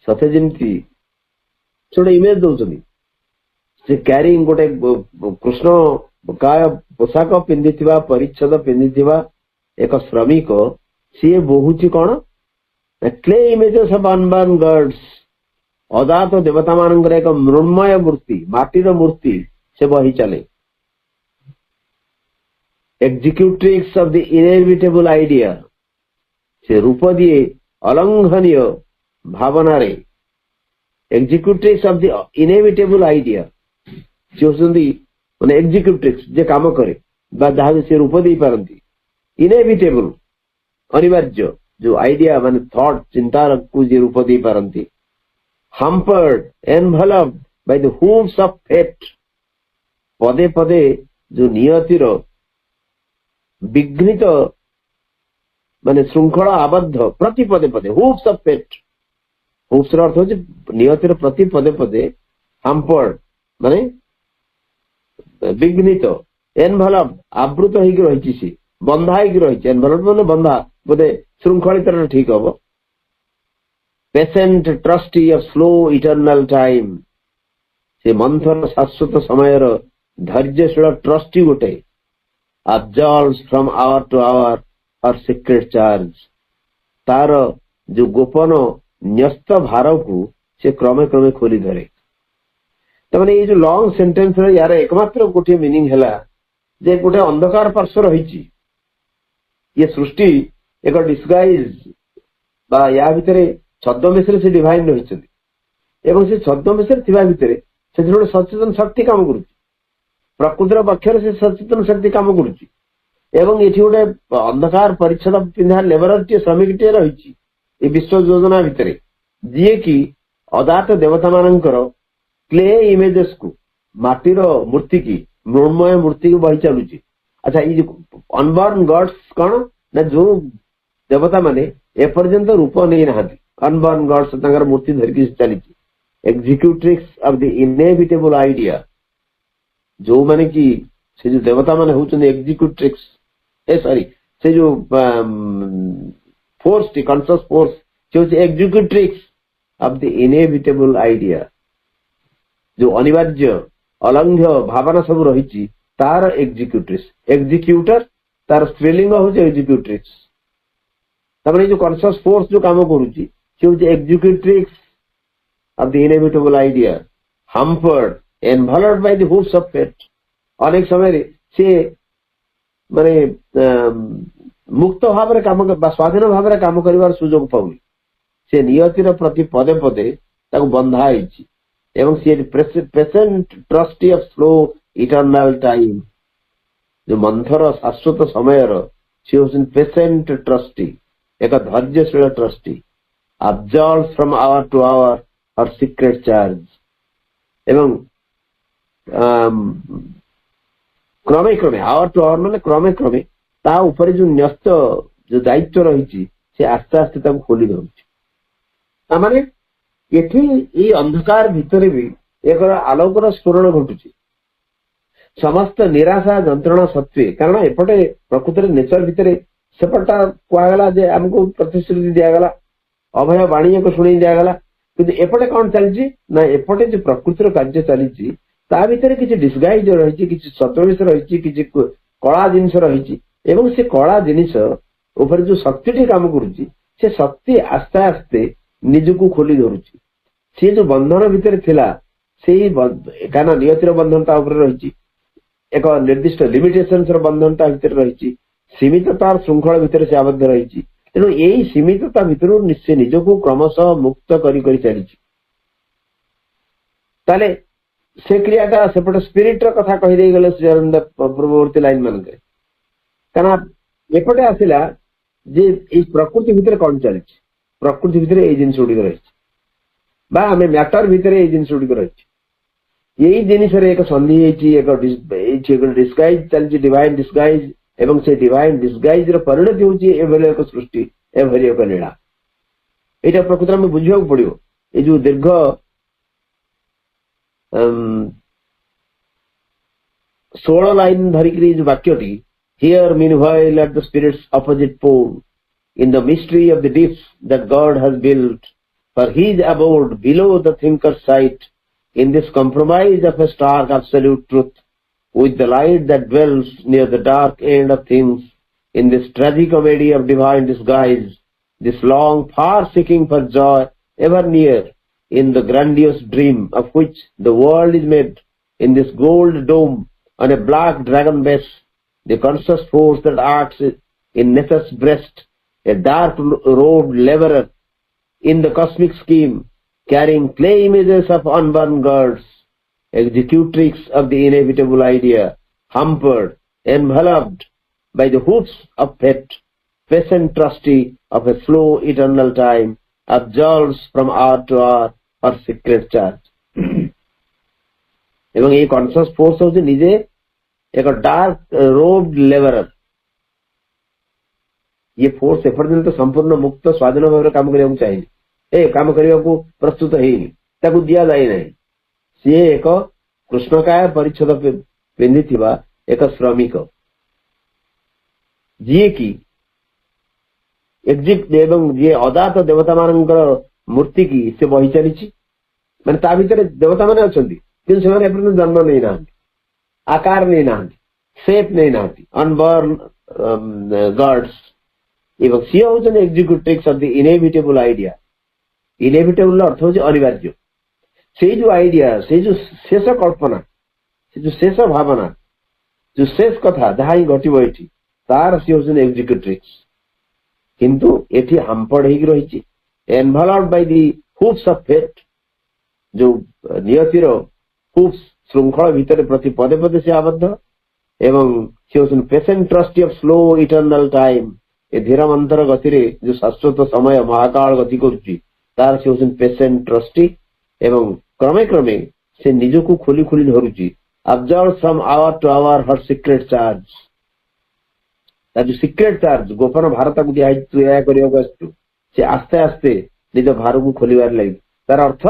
सते जमी गोटे इमेज दौरान से कैरिंग गोटे कृष्ण काय पोशाक पिंधि परिच्छद पिंधि एक श्रमिक सी बोहुची कौन clay images of unborn gods अजात देवता मान एक मृण्मय मूर्ति माटीर मूर्ति से बही चले executives of the inevitable idea से रूप दिए अलंघनीय भावना रे executives of the inevitable idea से होती माने एग्जीक्यूटिव्स जे काम करे बा जहाँ से रूप दे पारती इनएविटेबल अनिवार्य जो आइडिया माने थॉट चिंतार को जे रूप दे पारती hampered enveloped by the hooves of fate पदे पदे जो नियतिर विघ्नित माने श्रृंखला आबद्ध प्रति पदे पदे hooves of fate hooves अर्थ हो नियतिर प्रति पदे पदे hampered माने विघ्नित enveloped आवृत होगी रही सी बंधा होगी रही enveloped माने बंधा बोधे श्रृंखलित ठीक हम patient trustee of slow eternal time से मंथन शाश्वत समय धैर्यशील ट्रस्टी गोटे अब्जॉल्व्स फ्रॉम आवर टू आवर और सीक्रेट चार्ज तार जो गोपन न्यस्त भार को से क्रमे क्रमे खोली धरे तमाने ये जो लॉन्ग सेंटेंस यार एकमात्र गोटे मीनिंग है जे गोटे अंधकार पार्श्व रही ये सृष्टि एक डिस्गाइज बा या भितर छद्मवेश से डिवाइन रही से छद्मवेश भितर से गोटे सचेतन शक्ति काम कर प्रकृतिर पक्षर से सचेतन शक्ति काम कर गोटे अंधकार परिच्छद पिंधा लेबर टे श्रमिक टे रही विश्व योजना भितर जी कि अदात देवता मानकर क्ले इमेजेस को माटीर मूर्ति की मृण्मय मूर्ति को बही चलुची अच्छा ये अनबॉर्न गॉड्स कौन ना जो देवता माने एपर्यंत रूप नहीं ना अनबॉर्न गॉड्स मूर्ति धरिकी चली executives of the inevitable idea जो माने कि से जो देवता माने होचन एग्जीक्यूटिव्स सॉरी से जो फोर्स टी कॉन्शियस फोर्स से होचे executives of the inevitable idea जो अनिवार्य अलंघ्य भावना सब रही तार एग्जीक्यूटिव्स एग्जीक्यूटर तार स्त्रीलिंग होचे एग्जीक्यूटिव्स तमने जो कॉन्शियस फोर्स जो काम करूची से होचे executives of the inevitable idea hampered enveloped by the hooves of fate अनेक समय से माने मुक्त भाव रे काम स्वाधीन भाव रे काम करिवार सुजोग पाउनी से नियतिर प्रति पदे पदे ताको बंधा आइची एवं से patient trustee of slow eternal time जो मंथर शाश्वत समय से होसन पेशेंट ट्रस्टी एक धैर्यशील trustee absolves from hour to hour और सीक्रेट चार्ज एवं क्रमे क्रमे आवर टू आवर माने क्रमे क्रमे ता ऊपर जो न्यस्त जो दायित्व रही से आस्ते आस्ते तक खोली दउछि माने एठी ए अंधकार भितरे भी एक आलोकर स्फुरण घटुची समस्त निराशा जंत्रणा सत्वे कारण एपटे प्रकृति नेचर भितर सेपटा कहगला जे आमको प्रतिश्रुति दिगला अभय वाणी को शुणी दिगला कि एपटे कौन चलती ना एपटे जो प्रकृतिर कार्य चली ता भितर किसी डिस्गाइज रही किसी सतविष रही किसी कला जिनस रही से कला जिनिस ऊपर जो शक्ति काम करुच्ची से शक्ति आस्ते आस्ते निजको खोली धरुची सी जो बंधन भितर थिला से कहना नियतिर बंधनता रही एक निर्दिष्ट लिमिटेशन बंधनता भितर रही सीमिततार श्रृंखला भितर से आबद्ध रही तेणु यही सीमितता भितर निश्चय निजको क्रमशः मुक्त करी चली ताले से क्रियाटा सेपटे स्पिरिट कथा कहीदे गले पूर्ववर्ती लाइन मान कहना एपटे आसला जे प्रकृति भितर कौन चली प्रकृति भितर ये जिन गुड़िक रही आम मैटर भितर ये जिन गुड़िक रही यही जिनिस एक संधि एक डिस्गाइज चलती डिवाइन डिस्गाइज एवं से डिवाइन डिस्गाइज परिणति होची एभली एक सृष्टि एभली एक लीला यहाँ प्रकृति में बुझा पड़ो ये जो दीर्घ 16 लाइन धरिकी जो वाक्यटी here meanwhile at the spirit's opposite pole in the mystery of the deeps that God has built for his abode below the thinker's sight, in this compromise of a stark absolute truth, with the light that dwells near the dark end of things, in this tragicomedy of divine disguise, this long far-seeking for joy ever near, in the grandiose dream of which the world is made, in this gold dome on a black dragon base, the conscious force that acts in nature's breast, a dark-robed laborer in the cosmic scheme, carrying clay images of unborn gods, executrix of the inevitable idea, hampered, enveloped by the hoops of fate, patient trustee of a slow eternal time, absolves from hour to hour her secret charge. एवं ये conscious force होचे निजे एक dark robed labourer ये force एपर्यंत संपूर्ण मुक्त स्वाधीन भाव काम करने चाहिए काम करने को प्रस्तुत है दि जाए ना सी एक कृष्णकाय परिच्छद पिंधि एक श्रमिक जी की एग्जिट एवं जी अदात देवता मान मूर्ति की से बही चली मैंने ता भीतर देवता मैंने अच्छा कि जन्म नहीं ना आकार नहीं ना शेप नहीं ना अनबर्न गॉड्स एवं सी हूँ executives of the inevitable idea inevitable अर्थ हूँ अनिवार्य से जो आइडिया से जो शेष कल्पना से जो शेष भावना जो शेष कथा जहाँ ही घटव ये तार सी हूँ एक्जिक्यूटिव्स किंतु एठी हाम्पर्ड हो रही enveloped by the hoops of fate जो नियतिर हुप्स श्रृंखला भितर प्रति पदे पदे से आबद्ध एवं सी हूँ patient trustee of slow eternal time ए धीर मंथर गति जो शाश्वत समय महाकाल गति करुच्ची तार से हूँ पेशेंट ट्रस्टी एवं क्रमे क्रमे से निजको खोली खोली धरुची absorb from hour to hour her secret charge जो सिक्रेट चार्ज गोपन भारत को दिखाई तू या करने से आस्ते आस्ते निज भार को खोलबार लगे तार अर्थ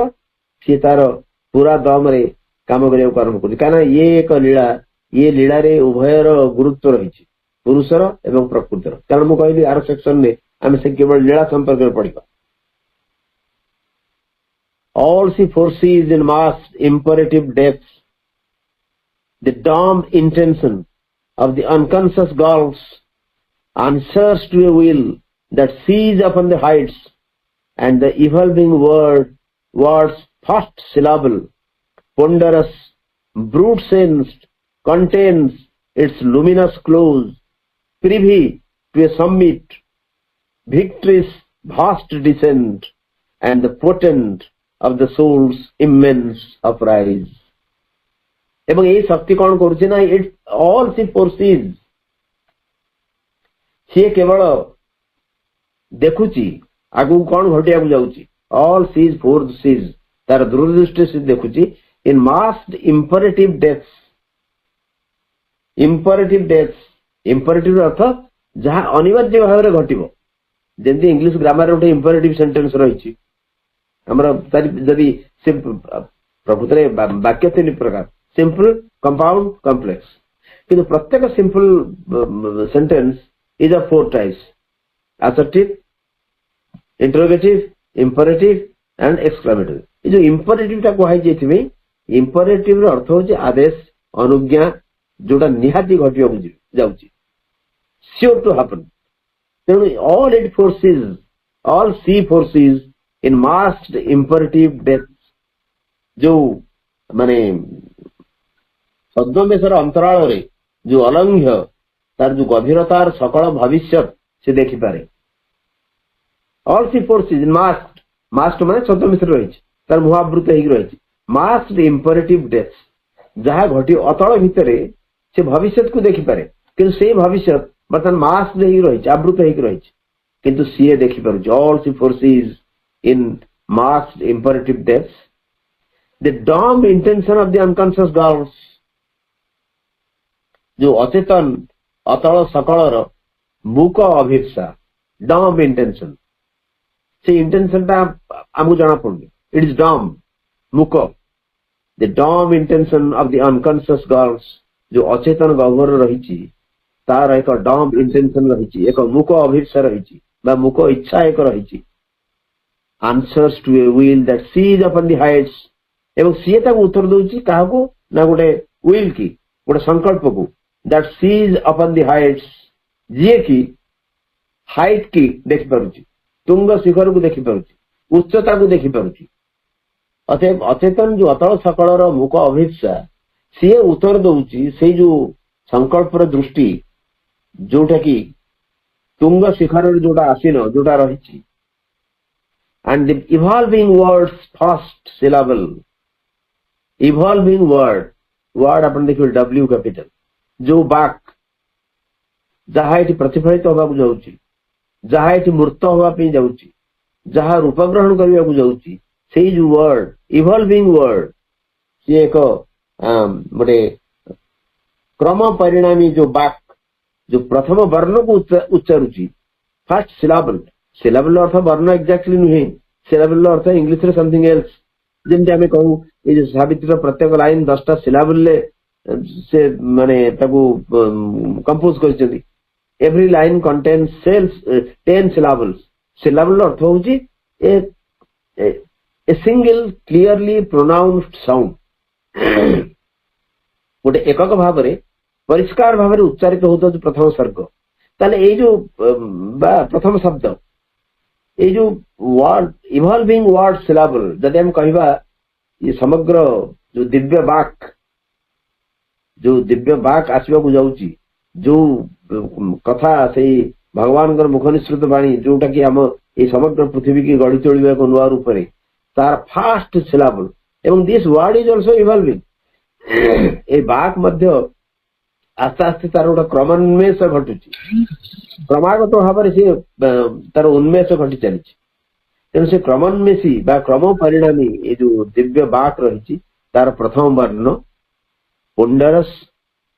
सी तार पूरा दम रे काम करने को आरंभ कर कहीं ये एक लीला ये लीला रे उभयर गुरुत्व रही पुरुषर एवं प्रकृतिर कारण मुझे कहली आर सेक्शन में आम से केवल लीला संपर्क में पढ़ा all she foresees in vast imperative depths the dumb intention of the unconscious gulfs answers to a will that sees upon the heights and the evolving word's first syllable ponderous brute sensed contains its luminous close privy to a summit victory's vast descent and the potent of the soul's immense uprise एवं ये शक्ति कौन करुचे ना it all C forces सी केवल देखुची आगु कौन घटिया जाऊची ऑल सीज फोर्सेस तार दूरदृष्टि से देखुची इन मास्ट इंपरेटिव डेथ्स इंपरेटिव अर्थ जहाँ अनिवार्य भाव में घटव जमी इंग्लिश ग्रामर गोटे इंपरेटिव सेंटेंस रही जदि से प्रकृत वाक्य 3 प्रकार सिंपल कंपाउंड कॉम्प्लेक्स किंतु प्रत्येक simple sentence is a 4 types assertive interrogative imperative and exclamatory. ये जो इंपरेटिव टा कहै जेथिबे इंपरेटिव रो अर्थ होचे आदेश अनुज्ञा जोटा निहाती घटियो जाउची sure to happen तेणु all C forces in masked imperative depth जो माने छद्मवेशर अंतराल रे जो अलंघ्य तार जो गभीरतार सकल भविष्य से देखि पारे all C forces in masked माने छद्मवेश रही तार मुहावृत होई रही masked imperative depth जहाँ घटी अतल भितरे से भविष्य को देखि पारे किंतु से भविष्य बर्तमान मास्क होई रही आवृत होई रही किंतु सीए देखि पारुछ all C forces in masked imperative depths the dumb intention of the unconscious girls जो अचेतन अतल सकलर मूक अभिप्सा dumb intention से इंटेंशन ता आमु जाना पड़े इट इज dumb मूक the dumb intention of the unconscious girls जो अचेतन गह्वर रही तार एक dumb intention रही एक मूक अभिप्सा रही बा मूक इच्छा एक रही answers to a will that sees upon the heights एवं सीए ताको उत्तर दउची काहाको ना गोटे विल की गोटे संकल्प को that sees upon the heights जे की हाइट की देखि पारुची तुंग शिखर को देखि पारुची उच्चता को देखि पारुची अतएव अचेतन जो अतल सकलर मूक अभिप्सा सीए उत्तर दउची से जो संकल्पर दृष्टि जोटा की तुंग शिखर जोटा आसीन जोटा रही and the evolving words first syllable evolving word अपन देखिए W कैपिटल जो बाक जहाँ ये प्रतिफलित होगा जाऊँची जहाँ ये मूर्त होगा पे जाऊँची जहाँ रूप ग्रहण करने को जाऊँची से जो वर्ड इवॉल्विंग वर्ड ये एक बड़े क्रम परिणामी जो बाक जो प्रथम वर्ण को उच्चारुची फर्स्ट सिलाबल अर्थ वर्ण एक्जाक्टली नुहे सिलाबल अर्थ इंग्लिश रे समथिंग एल्स जेमते हमें कहू ये जो सावित्री प्रत्येक लाइन 10टा सिलाबल ले से माने ताकू कंपोज करछथि एवरी लाइन कंटेन्स 10 सिलाबल्स सिलाबल अर्थ होउची a single clearly pronounced sound गोटे एकक भाव रे परिष्कार भाव रे उच्चारित होता जो प्रथम सर्ग ताले ए जो प्रथम शब्द ए जो वर्ड इवॉल्विंग वर्ड सिलाबल जदि हम कहबा ये समग्र जो दिव्य बाक आसवा को जाउची जो कथा से भगवान मुख निश्रित वाणी जोटा कि हम ये समग्र पृथ्वी की गढ़ी तोड़िबा को नुआ रूप रे तार फास्ट सिलाबल एवं this word is also evolving a बाक मध्य आस्ते आस्ते तार गोटे क्रमोन्मेष घटुची क्रमागत भाव से तार उन्मेष घटी चली तेणु से क्रमोन्मेषी बा क्रम परिणामी ये जो दिव्य बाक रही तार प्रथम वर्ण ponderous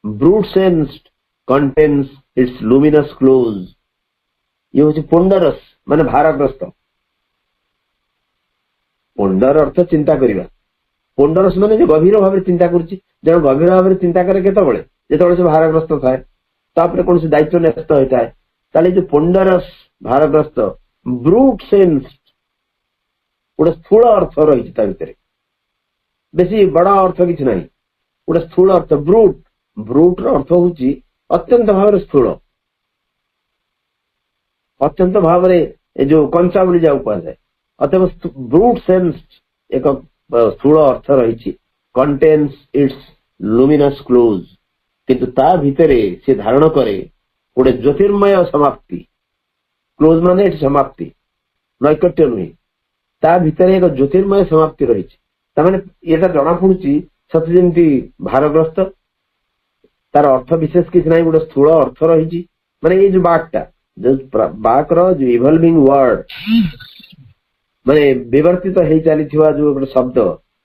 brute sensed contains its luminous clause ये हूँ पोंडरस माने भारग्रस्त पोंडर अर्थ चिंता करिबा पोंडरस माने जो गभीर भाव चिंता करुची जन गभीर भाव चिंता करे केतबेले जेतबेले से भारग्रस्त थाए तापरे कोन से दायित्व न्यस्त होता है ताले जो पोंडरस भारग्रस्त ब्रूट सेंस गोटे स्थूल अर्थ रही भितर बेसी बड़ा अर्थ किसी ना गोटे स्थूल अर्थ ब्रूट अर्थ हूँ अत्यंत भाव स्थूल अत्यंत भाव जो कंचा बोली जाऊ कहुए अतएव ब्रूट सेंस एक स्थूल अर्थ रही कंटेन्स इट्स लुमिनस क्लोज किंतु ता भितरे से धारण करे गोटे ज्योतिर्मय समाप्ति क्लोज माने समाप्ति नैकट्य नुहे ता भितर एक ज्योतिर्मय समाप्ति रही ताने एटा जना पड़ुची सत जेमती भारग्रस्त तार अर्थ विशेष किसी ना गोटे स्थूल अर्थ रही माने ये जो बाकटा जो बाक रो जो इवॉल्विंग वर्ड माने विवर्तित हो चली जो गोटे शब्द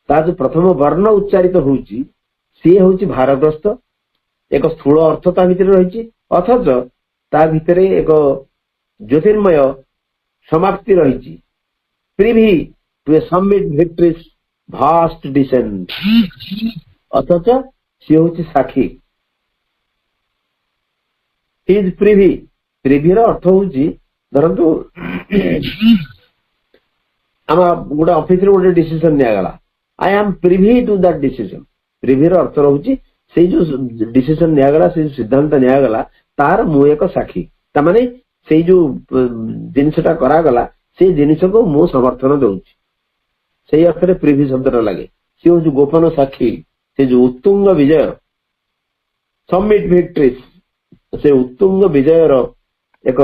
ता जो प्रथम वर्ण उच्चारित होउची सी होउची भारग्रस्त एक स्थूल अर्थ ता भितर रही अथच ता भितर एक ज्योतिर्मय समाप्ति रही privy to a summit victories vast descent, ଅଥଚ ସିଏ ହଉଛି ସାକ୍ଷୀ। ଇଜ ପ୍ରିଭି, ପ୍ରିଭିର ଅର୍ଥ ହଉଛି ଧରନ୍ତୁ ଆମ ଗୋଟେ ଅଫିସରେ ଗୋଟେ ଡିସିସନ ନିଆଗଲା, I am privy to that decision. ପ୍ରିଭିର ଅର୍ଥ ରହୁଛି ସେଇ ଯୋଉ ଡିସିସନ ନିଆଗଲା, ସେଇ ଯୋଉ ସିଦ୍ଧାନ୍ତ ନିଆଗଲା, ତାର ମୁଁ ଏକ ସାକ୍ଷୀ। ତାମାନେ ସେଇ ଯୋଉ ଜିନିଷଟା କରାଗଲା ସେଇ ଜିନିଷକୁ ମୁଁ ସମର୍ଥନ ଦଉଛି, ସେଇ ଅର୍ଥରେ ପ୍ରିଭି ଶବ୍ଦଟା ଲାଗେ। ସେ ହଉଛି ଗୋପନ ସାକ୍ଷୀ। ସେ ଯୋଉ ଉତ୍ତୁଙ୍ଗ ବିଜୟ, ସମିଟ ଭିକ୍ଟ୍ରିଜ, ସେ ଉତ୍ତୁଙ୍ଗ ବିଜୟର ଏକ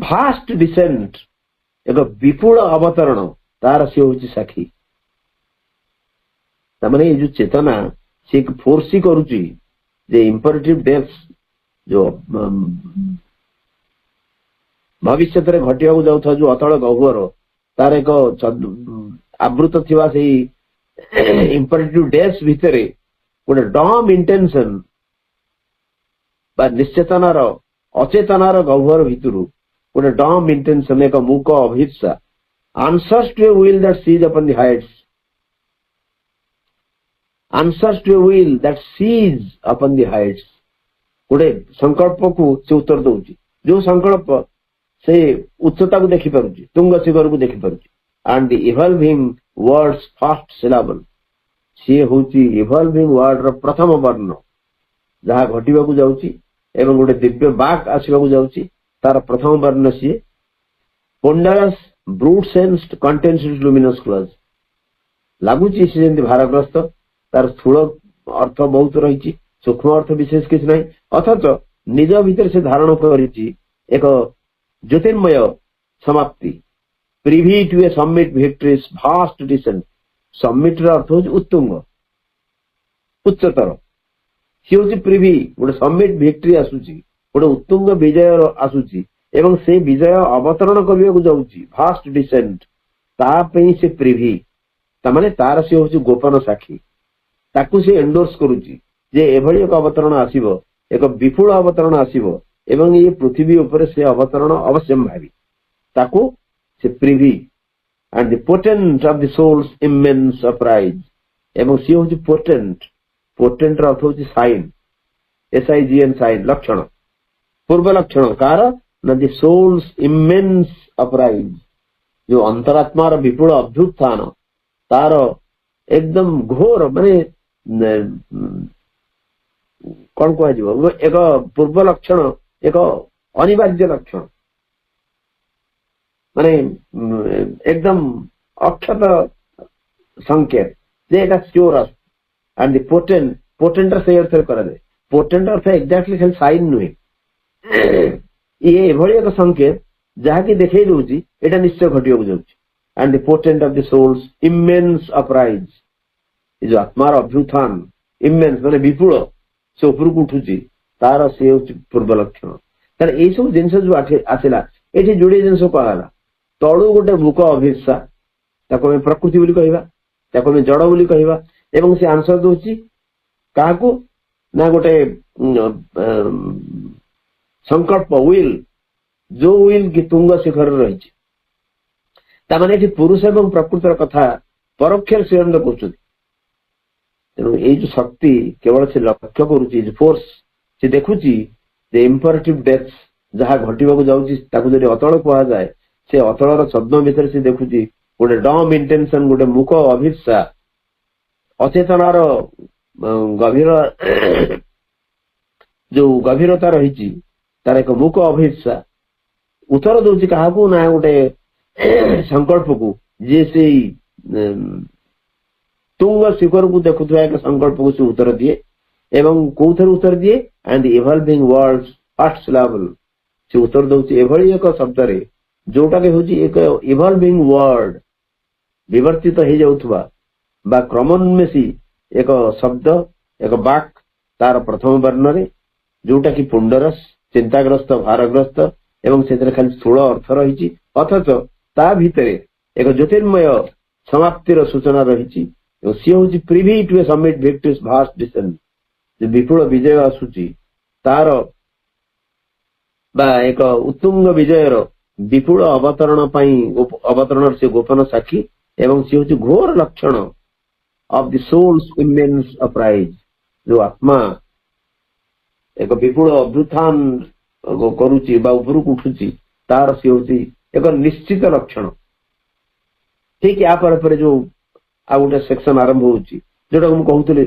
ଭାଷ୍ଟ ଡିସେଣ୍ଟ, ଏକ ବିପୁଳ ଅବତରଣ, ତାର ସେ ହଉଛି ସାକ୍ଷୀ। ତାମାନେ ଏଇ ଯୋଉ ଚେତନା ସେ ଫୋର୍ସି କରୁଛି ଯେ ଇମ୍ପରେଟିଭ ଡେଥ୍, ଯୋଉ ଭବିଷ୍ୟତରେ ଘଟିବାକୁ ଯାଉଥିବା ଯୋଉ ଅତଳ ଗହ୍ୱର, ତାର ଏକ ଆବୃତ ଥିବା ସେଇ ଇମ୍ପରେଟିଭ ଡେଥ୍ ଭିତରେ ଗୋଟେ ଡମ୍ ଇଣ୍ଟେନସନ ବା ନିଶ୍ଚେତନାର ଅଚେତନାର ଗହ୍ୱର ଭିତରୁ ଗୋଟେ ଡମ୍ ଇଣ୍ଟେନସନ, ଏକ ମୂକ ଅଭିପ୍ସା, answers to a will that sees upon the heights, answers to a will that sees upon the heights, ଗୋଟେ ସଂକଳ୍ପକୁ ସେ ଉତ୍ତର ଦଉଛି, ଯୋଉ ସଂକଳ୍ପ ସେ ଉଚ୍ଚତାକୁ ଦେଖିପାରୁଛି, ତୁଙ୍ଗ ଶିଖରକୁ ଦେଖିପାରୁଛି। and the evolving word's first syllable, ସିଏ ହଉଛି ଇଭଲଭିଂ ୱାର୍ଡର ପ୍ରଥମ ବର୍ଣ୍ଣ, ଯାହା ଘଟିବାକୁ ଯାଉଛି ଏବଂ ଗୋଟେ ଦିବ୍ୟ ବାକ୍ ଆସିବାକୁ ଯାଉଛି, ତାର ପ୍ରଥମ ବର୍ଣ୍ଣ ସିଏ। ponderous brute sensed contents luminous clause, ଲାଗୁଛି ସେ ଯେମିତି ଭାରଗ୍ରସ୍ତ, ତାର ସ୍ଥୂଳ ଅର୍ଥ ବହୁତ ରହିଛି, ସୂକ୍ଷ୍ମ ଅର୍ଥ ବିଶେଷ କିଛି ନାହିଁ, ଅଥଚ ନିଜ ଭିତରେ ସେ ଧାରଣ କରିଛି ଏକ ଜ୍ୟୋତିର୍ମୟ ସମାପ୍ତି। ପ୍ରିଭି ଟୁ ଏ ସମିଟ ଭିକ୍ଟ୍ରିଜ ଭାଷ୍ଟ ଡିସେଣ୍ଟ, ସମିଟର ଅର୍ଥ ହଉଛି ଉତ୍ତୁଙ୍ଗ, ଉଚ୍ଚତର। ସିଏ ହଉଛି ପ୍ରିଭି, ଗୋଟେ ସମିଟ ଭିକ୍ଟ୍ରି ଆସୁଛି, ଗୋଟେ ଉତ୍ତୁଙ୍ଗ ବିଜୟ ଆସୁଛି ଏବଂ ସେ ବିଜୟ ଅବତରଣ କରିବାକୁ ଯାଉଛି, ଭାଷ୍ଟ ଡିସେଣ୍ଟ, ତା ପାଇଁ ସେ ପ୍ରିଭି। ତାମାନେ ତାର ସେ ହଉଛି ଗୋପନ ସାକ୍ଷୀ, ତାକୁ ସେ ଏଣ୍ଡୋର୍ସ କରୁଛି ଯେ ଏଭଳି ଏକ ଅବତରଣ ଆସିବ, ଏକ ବିପୁଳ ଅବତରଣ ଆସିବ ଏବଂ ଏ ପୃଥିବୀ ଉପରେ ସେ ଅବତରଣ ଅବଶ୍ୟମ୍ଭାବୀ, ତାକୁ ସେ Privi. and the potent of the soul's immense surprise, ଏବଂ ସିଏ ହଉଛି potent, potent ର ଅର୍ଥ ହଉଛି ସାଇନ୍, SIGN ସାଇନ୍, ଲକ୍ଷଣ, ପୂର୍ବ ଲକ୍ଷଣ। କାହାର ନା the soul's immense uprise, ଯୋଉ ଅନ୍ତରାତ୍ମାର ବିପୁଳ ଅଭ୍ୟୁତ୍ଥାନ, ତାର ଏକଦମ ଘୋର, ମାନେ କଣ କୁହାଯିବ, ଏକ ପୂର୍ବ ଲକ୍ଷଣ, ଏକ ଅନିବାର୍ଯ୍ୟ ଲକ୍ଷଣ, ମାନେ ଏକଦମ ଅକ୍ଷତ ସଂକେତ ଯେ ଏଟା ସିଓର ଆସୁ। and the potent, potent ସେଇ ଅର୍ଥରେ କରାଯାଏ, potent ଅର୍ଥ ଏକ୍ଜାକ୍ଟଲି ଖାଲି ସାଇନ୍ ନୁହେଁ, ଇଏ ଏଭଳି ଏକ ସଂକେତ ଯାହାକି ଦେଖେଇ ଦଉଛି ଏଟା ନିଶ୍ଚୟ ଘଟିବାକୁ ଯାଉଛି। and the potent of the soul's immense uprise, ଏ ଯୋଉ ଆତ୍ମାର ଅଭ୍ୟୁତ୍ଥାନ, ଇମେନ୍ସ ମାନେ ବିପୁଳ, ସେ ଉପରକୁ ଉଠୁଛି, ତାର ସେ ହଉଛି ପୂର୍ବ ଲକ୍ଷଣ। ତାହେଲେ ଏଇ ସବୁ ଜିନିଷ ଯୋଉ ଆସିଲା, ଏଠି ଯୋଡିଏ ଜିନିଷ କୁହାଗଲା। ତଳୁ ଗୋଟେ ମୂକ ଅଭିପ୍ସା, ତାକୁ ଆମେ ପ୍ରକୃତି ବୋଲି କହିବା, ତାକୁ ଆମେ ଜଡ ବୋଲି କହିବା, ଏବଂ ସେ ଆନ୍ସର ଦଉଛି କାହାକୁ ନା ଗୋଟେ ସଂକଳ୍ପ, ୱିଲ୍, ଯୋଉ ୱିଲ୍ କି ତୁଙ୍ଗ ଶିଖରରେ ରହିଛି। ତାମାନେ ଏଠି ପୁରୁଷ ଏବଂ ପ୍ରକୃତିର କଥା ପରୋକ୍ଷରେ ଶ୍ରୀଅନ୍ଦ କରୁଛନ୍ତି। ତେଣୁ ଏଇ ଯୋଉ ଶକ୍ତି କେବଳ ସେ ଲକ୍ଷ୍ୟ କରୁଛି, ଫୋର୍ସ, ସେ ଦେଖୁଛି ଯେ ଇମ୍ପରେଟିଭ ଡେଥ୍ ଯାହା ଘଟିବାକୁ ଯାଉଛି, ତାକୁ ଯଦି ଅତଳ କୁହାଯାଏ, ସେ ଅତଳର ଛଦ୍ମ ଭିତରେ ସେ ଦେଖୁଛି ଗୋଟେ ଡମ୍ ଇଣ୍ଟେନସନ, ଗୋଟେ ମୂକ ଅଭିପ୍ସା, ଅଚେତନାର ଗଭୀର ଯୋଉ ଗଭୀରତା ରହିଛି, ତାର ଏକ ମୂକ ଅଭିପ୍ସା ଉତ୍ତର ଦଉଛି କାହାକୁ ନା ଗୋଟେ ସଂକଳ୍ପକୁ, ଯିଏ ସେଇ ତୁଙ୍ଗ ଶିଖରକୁ ଦେଖୁଥିବା ଏକ ସଂକଳ୍ପକୁ ସେ ଉତ୍ତର ଦିଏ। ଏବଂ କୋଉଥିରେ ଉତ୍ତର ଦିଏ? and the evolving world's first syllable, ସେ ଉତ୍ତର ଦଉଛି ଏଭଳି ଏକ ଶବ୍ଦରେ ଯୋଉଟାକି ହଉଛି ଏକ ଇଭଲଭିଂ ୱାର୍ଡ, ବିବର୍ତ୍ତିତ ହେଇଯାଉଥିବା ବା କ୍ରମୋନ୍ମେଷୀ ଏକ ଶବ୍ଦ, ଏକ ବାକ୍, ତାର ପ୍ରଥମ ବର୍ଣ୍ଣରେ, ଯୋଉଟା କି ପୁଣ୍ଡରସ, ଚିନ୍ତାଗ୍ରସ୍ତ, ଭାରଗ୍ରସ୍ତ ଏବଂ ସେଥିରେ ଖାଲି ସ୍ଥୂଳ ଅର୍ଥ ରହିଛି, ଅଥଚ ତା ଭିତରେ ଏକ ଜ୍ୟୋତିର୍ମୟ ସମାପ୍ତିର ସୂଚନା ରହିଛି। ଏବଂ ସିଏ ହଉଛି ପ୍ରିଭି ଟୁ ଏ ସମିଟ ଭିକ୍ଟ୍ରିଜ ଭାଷ୍ଟ ଡିସେଣ୍ଟ, ଯେ ବିପୁଳ ବିଜୟ ଆସୁଛି, ତାର ବା ଏକ ଉତ୍ତୁଙ୍ଗ ବିଜୟର ବିପୁଳ ଅବତରଣ ପାଇଁ, ଅବତରଣର ସେ ଗୋପନ ସାକ୍ଷୀ। एवं सी हूँ घोर लक्षण ऑफ द सोल्स इमेंस अपराइज जो आत्मा एक विपुल अभ्युत्थान करुची बा उपरକୁ उठुची तार सी हूँ एक निश्चित लक्षण। ठीक या पर जो आ गोटे सेक्शन आरंभ होची जोटा ମୁଁ कहूଥିଲି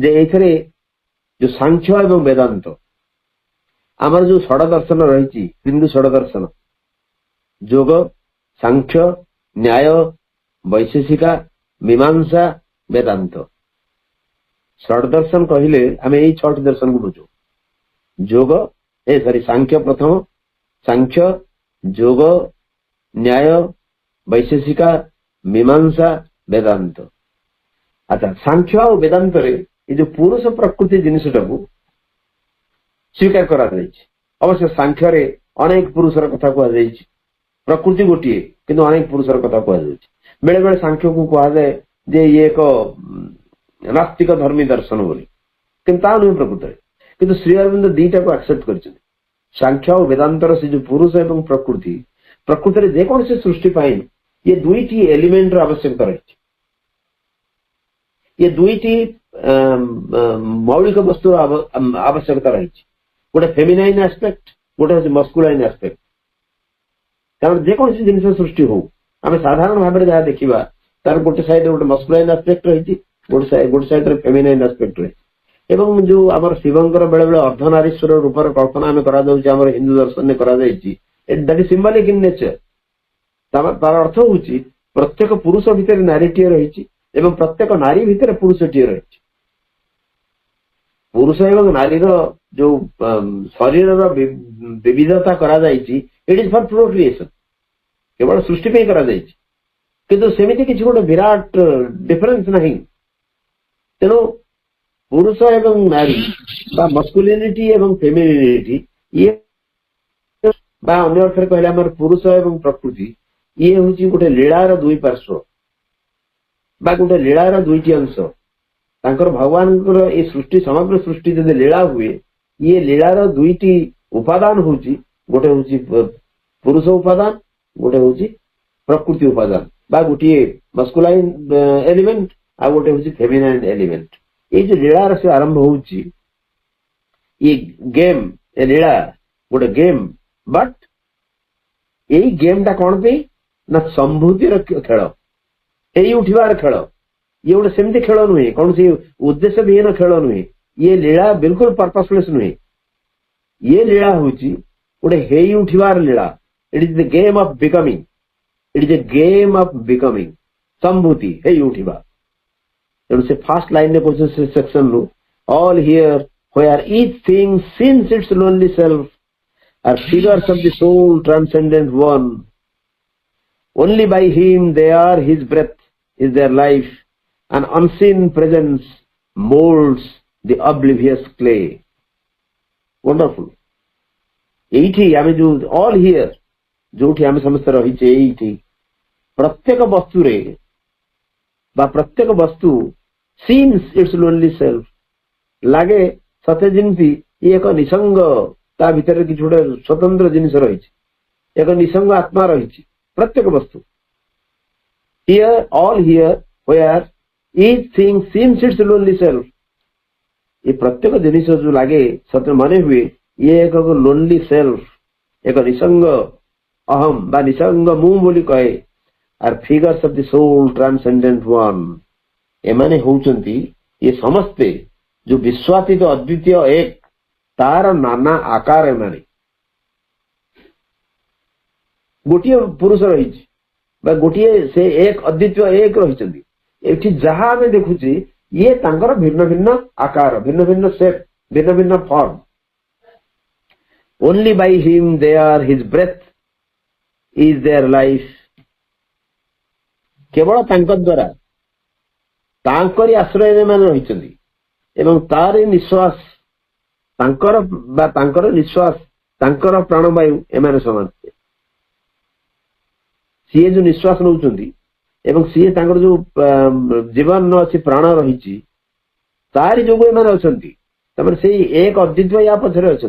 जे एथरे जो सांख्य एवं वेदांत आमर जो षड दर्शन रही हिंदू षड दर्शन जोग सांख्य न्याय वैशेषिका मीमांसा वेदांत षड दर्शन कहले आम यही 6टी दर्शन को बुझू जोग सॉरी सांख्य प्रथम सांख्य जोग न्याय वैशेषिका मीमांसा वेदांत। अच्छा सांख्य और वेदांत रे ये जो पुरुष प्रकृति जिनटा को स्वीकार करा अवश्य सांख्य रे अनेक पुरुषर कथा कह प्रकृति गोटे किंतु अनेक पुरुषर कथा कह बेले बेले सांख्य को कह जाए जे ये एक नास्तिक धर्मी दर्शन बोली किंतु नुहे प्रकृत किंतु श्री अरविंद दीटा को एक्सेप्ट कर सांख्य और वेदांतर से जो पुरुष एवं प्रकृति प्रकृति जेकोसी सृष्टि पाई ये दुईटी एलिमेंट आवश्यकता रही ये दुईटी मौलिक वस्तु आवश्यकता रही गोटे फेमिनाइन एस्पेक्ट गोटे मस्कुलाइन एस्पेक्ट कारण जेकोसी जिन सृष्टि हो आम साधारण भाव में जहाँ देखा तार गोटे साइड गोटे मस्कुलाइन एस्पेक्ट रही गोटे साइड फेमिनाइन एस्पेक्ट रही एवं जो आम शिवंकर बेले बेले अर्धनारीश्वर रूपर कल्पना आम कर हिंदू दर्शन में that is symbolic in nature तार अर्थ हूँ प्रत्येक पुरुष भितर नारीटीए रही एवं प्रत्येक नारी भितर पुरुषटीए रही पुरुष एवं नारी जो शरीर विविधता करा इट इज फॉर प्रोक्रिएशन केवल सृष्टि पे करा किंतु सेमिति किसी गोटे विराट डिफरेंस नहीं तेणु पुरुष एवं नारी बा मस्कुलिनिटी एवं फेमिनिटी ये बा अन्य अर्थरे कहले हमर पुरुष एवं प्रकृति ये हूँ गोटे लीलार दुई पार्श्व बा गोटे लीलार दुईटी अंश तांकर भगवान ये सृष्टि समग्र सृष्टि जब लीला हुए ये लीलार दुईटी उपादान हूँ गोटे हूँ पुरुष उपादान गोटे हूँ प्रकृति उपादान बा गोटे मस्कुलाइन एलिमेंट आ गोटे हूँ फेमिनाइन एलिमेंट ये जो लीलार से आरंभ हो ये गेम ए लीला गोटे गेम बट यही गेम टा कौन पे ना संभूतिर खेल यही उठवार खेल ये गोटे सेमती खेल नुहे कौन सी उद्देश्य विहीन खेल नुहे ये लीला बिल्कुल पर्पसलेस नुहे ये लीला हूँ गोटे हेई उठवार लीला it is the game of becoming it is a game of becoming संभूति हेई उठवा तेणु से फास्ट लाइन में क्वेश्चन सेक्शन रू all here where each thing since its lonely self are figures of the soul transcendent one. Only by him they are his breath, is their life, and unseen presence molds the oblivious clay. Wonderful. एठी आमे जो all here जोठी आमे समस्त रही छे एठी प्रत्येक वस्तु रे बा प्रत्येक वस्तु seems its lonely self लागे सते जिनती ये एक निसंग ता भीतर किसी गोटे स्वतंत्र जिनिस रही एक निसंग आत्मा रही प्रत्येक वस्तु here all here where each thing seems its lonely self ये प्रत्येक जिनिस जो लागे सते माने हुए ये एक लोनली सेल्फ एक निसंग अहम बा निसंग मु बोली कहे are figures of the soul transcendent one एमाने होउचंती ये समस्ते जो विश्वातीत अद्वितीय एक तार नाना आकार एमाने गोटे पुरुष रही गोटे से एक अद्वितीय एक रही जहाँ आम देखुचे ये तांकर भिन्न भिन्न आकार भिन्न भिन्न शेप भिन्न भिन्न form only by him they are his breath is their life केवल तांकर द्वारा तांकरी आश्रय मान रही एवं तार निश्वास तांकर निश्वास तांकर प्राणवायु एम समान सी जो निश्वास नौ सी तांकर जो जीवन अच्छी प्राण रही तारी जो एम से एक अद्वितीय या पछरे अच्छा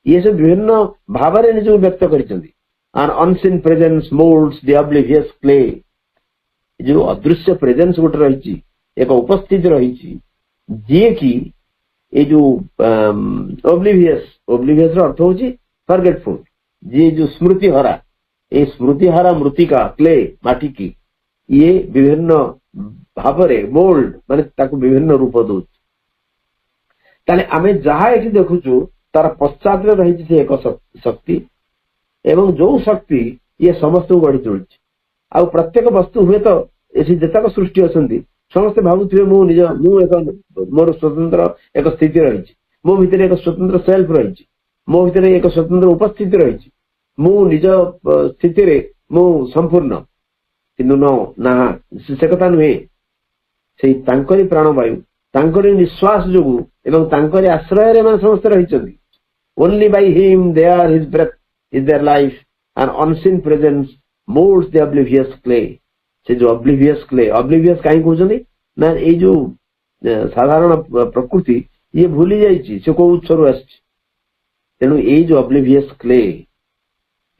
ये सब विभिन्न भाव निज व्यक्त कर unseen presence moulds the oblivious clay जो अदृश्य प्रेजेन्स गोटे रही एक उपस्थिति रही जी कि ये जो ओब्लिवियस अर्थ हूँ फॉरगेटफुल जी जो स्मृति हरा ये स्मृति हरा मृतिका क्ले माटी की ये विभिन्न भाव मोल्ड माने ताको विभिन्न रूप दौ ताले आमे जहा एठी देखुचु तार पश्चात रही एक शक्ति एवं जो शक्ति ये समस्त को गढ़ी तोड़ी आ प्रत्येक वस्तु हुए तो ये जेतक सृष्टि अच्छा समस्ते भावुवे मोर स्वतंत्र एक स्थिति रही मो भितर एक स्वतंत्र सेल्फ रही मो भितर एक स्वतंत्र उपस्थिति रही मु निज स्थिति मु संपूर्ण किंतु ना से कथा नुहे से प्राणवायु तांकरी निश्वास जोगु एवं तांकरी आश्रय में समस्त रही only by him they are his breath is their life and unseen presence moulds the oblivious clay से जो ऑब्लिवियस क्ले ऑब्लिवियस कहीं कहते ना ये जो साधारण प्रकृति ये भूली जाइए से को उत्सर आसी तेणु ये जो ऑब्लिवियस क्ले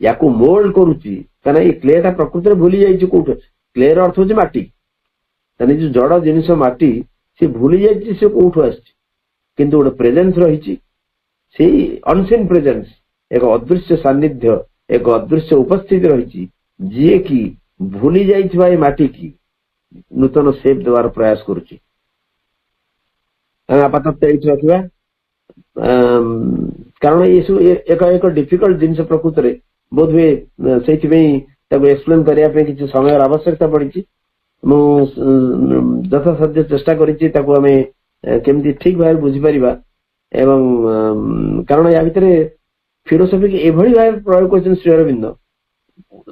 या को मोल्ड करुच्ची कहना ये क्लेटा प्रकृति भूली जाइए कौट क्लेर अर्थ हूँ माटी तेना जो जड़ जिनिस माटी से भूली जाइए से कौट आसी गोटे प्रेजेन्स रही से अनसीन प्रेजेन्स एक अदृश्य सान्निध्य एक अदृश्य उपस्थिति रही जी कि भूली जाइथिबा ए माटी की नूतन सेप देवार प्रयास करुच्ची आपातत रखा कारण ये एक डिफिकल्ट जिनस प्रकृत बोध हुए से एक्सप्लेन करने किसी समय आवश्यकता पड़ी यथासाध्य चेष्टा करमि ठीक भाव बुझीपर एवं कारण या भितर फिलोसफी एभली भाव प्रयोग कर श्री अरविंद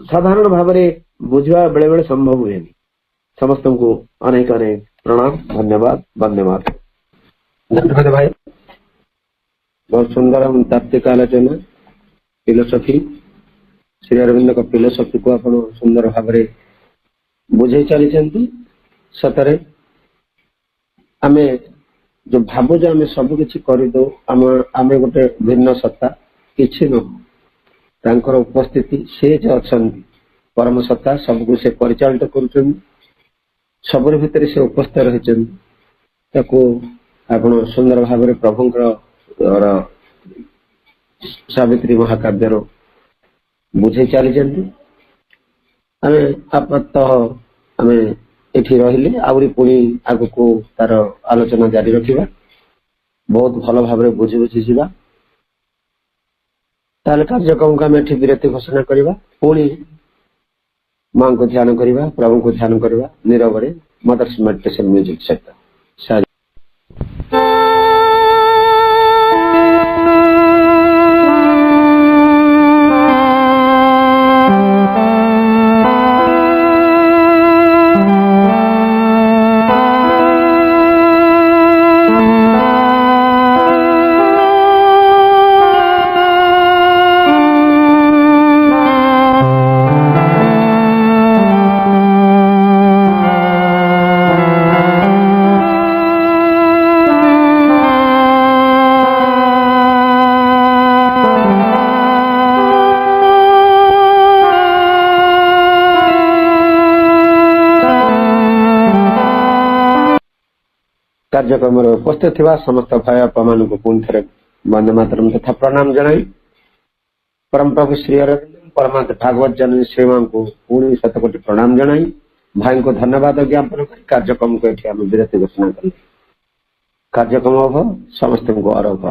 साधारण भाव में बुझा बेले बेले संभव हुए समस्त को अनेक अनेक प्रणाम धन्यवाद धन्यवाद धन्यवाद भाई बहुत सुंदर हम तात्विक आलोचना फिलोसफी श्री अरविंद का फिलोसफी को आप सुंदर भाव में बुझे चली सतरे आमे जो भावुज आम सब किसी करदे आम गोटे भिन्न सत्ता किसी न उपस्थिति से जो अच्छा परम सत्ता सबको से परिचालित कर सब भितर से उपस्थित रही आपण सुंदर भाव में प्रभुंर सावित्री महाकाव्यर बुझे चली आपातः आम एठी रहिले आउरी पुणी आगु को तार आलोचना जारी रखिबा बहुत भल भाव में बुझी बुझी जीवा ताले कार्यक्रम को आम एठी विरति घोषणा करवा पुणी मां को ध्यान करवा प्रभु को ध्यान करवा नीरव मदर्स मेडिटेशन म्यूजिक सहित कार्यक्रम उपस्थित थिबा समस्त भाई आपमान को पुणी थे वंदे मातरम तथा प्रणाम जनाई परम प्रभु श्री अरविंद परमात्मा भागवत जननी श्रीमान को पुणी शतकोटि प्रणाम जनाई भाई को धन्यवाद ज्ञापन कर कार्यक्रम को विरति घोषणा कर कार्यक्रम समस्त को आरोप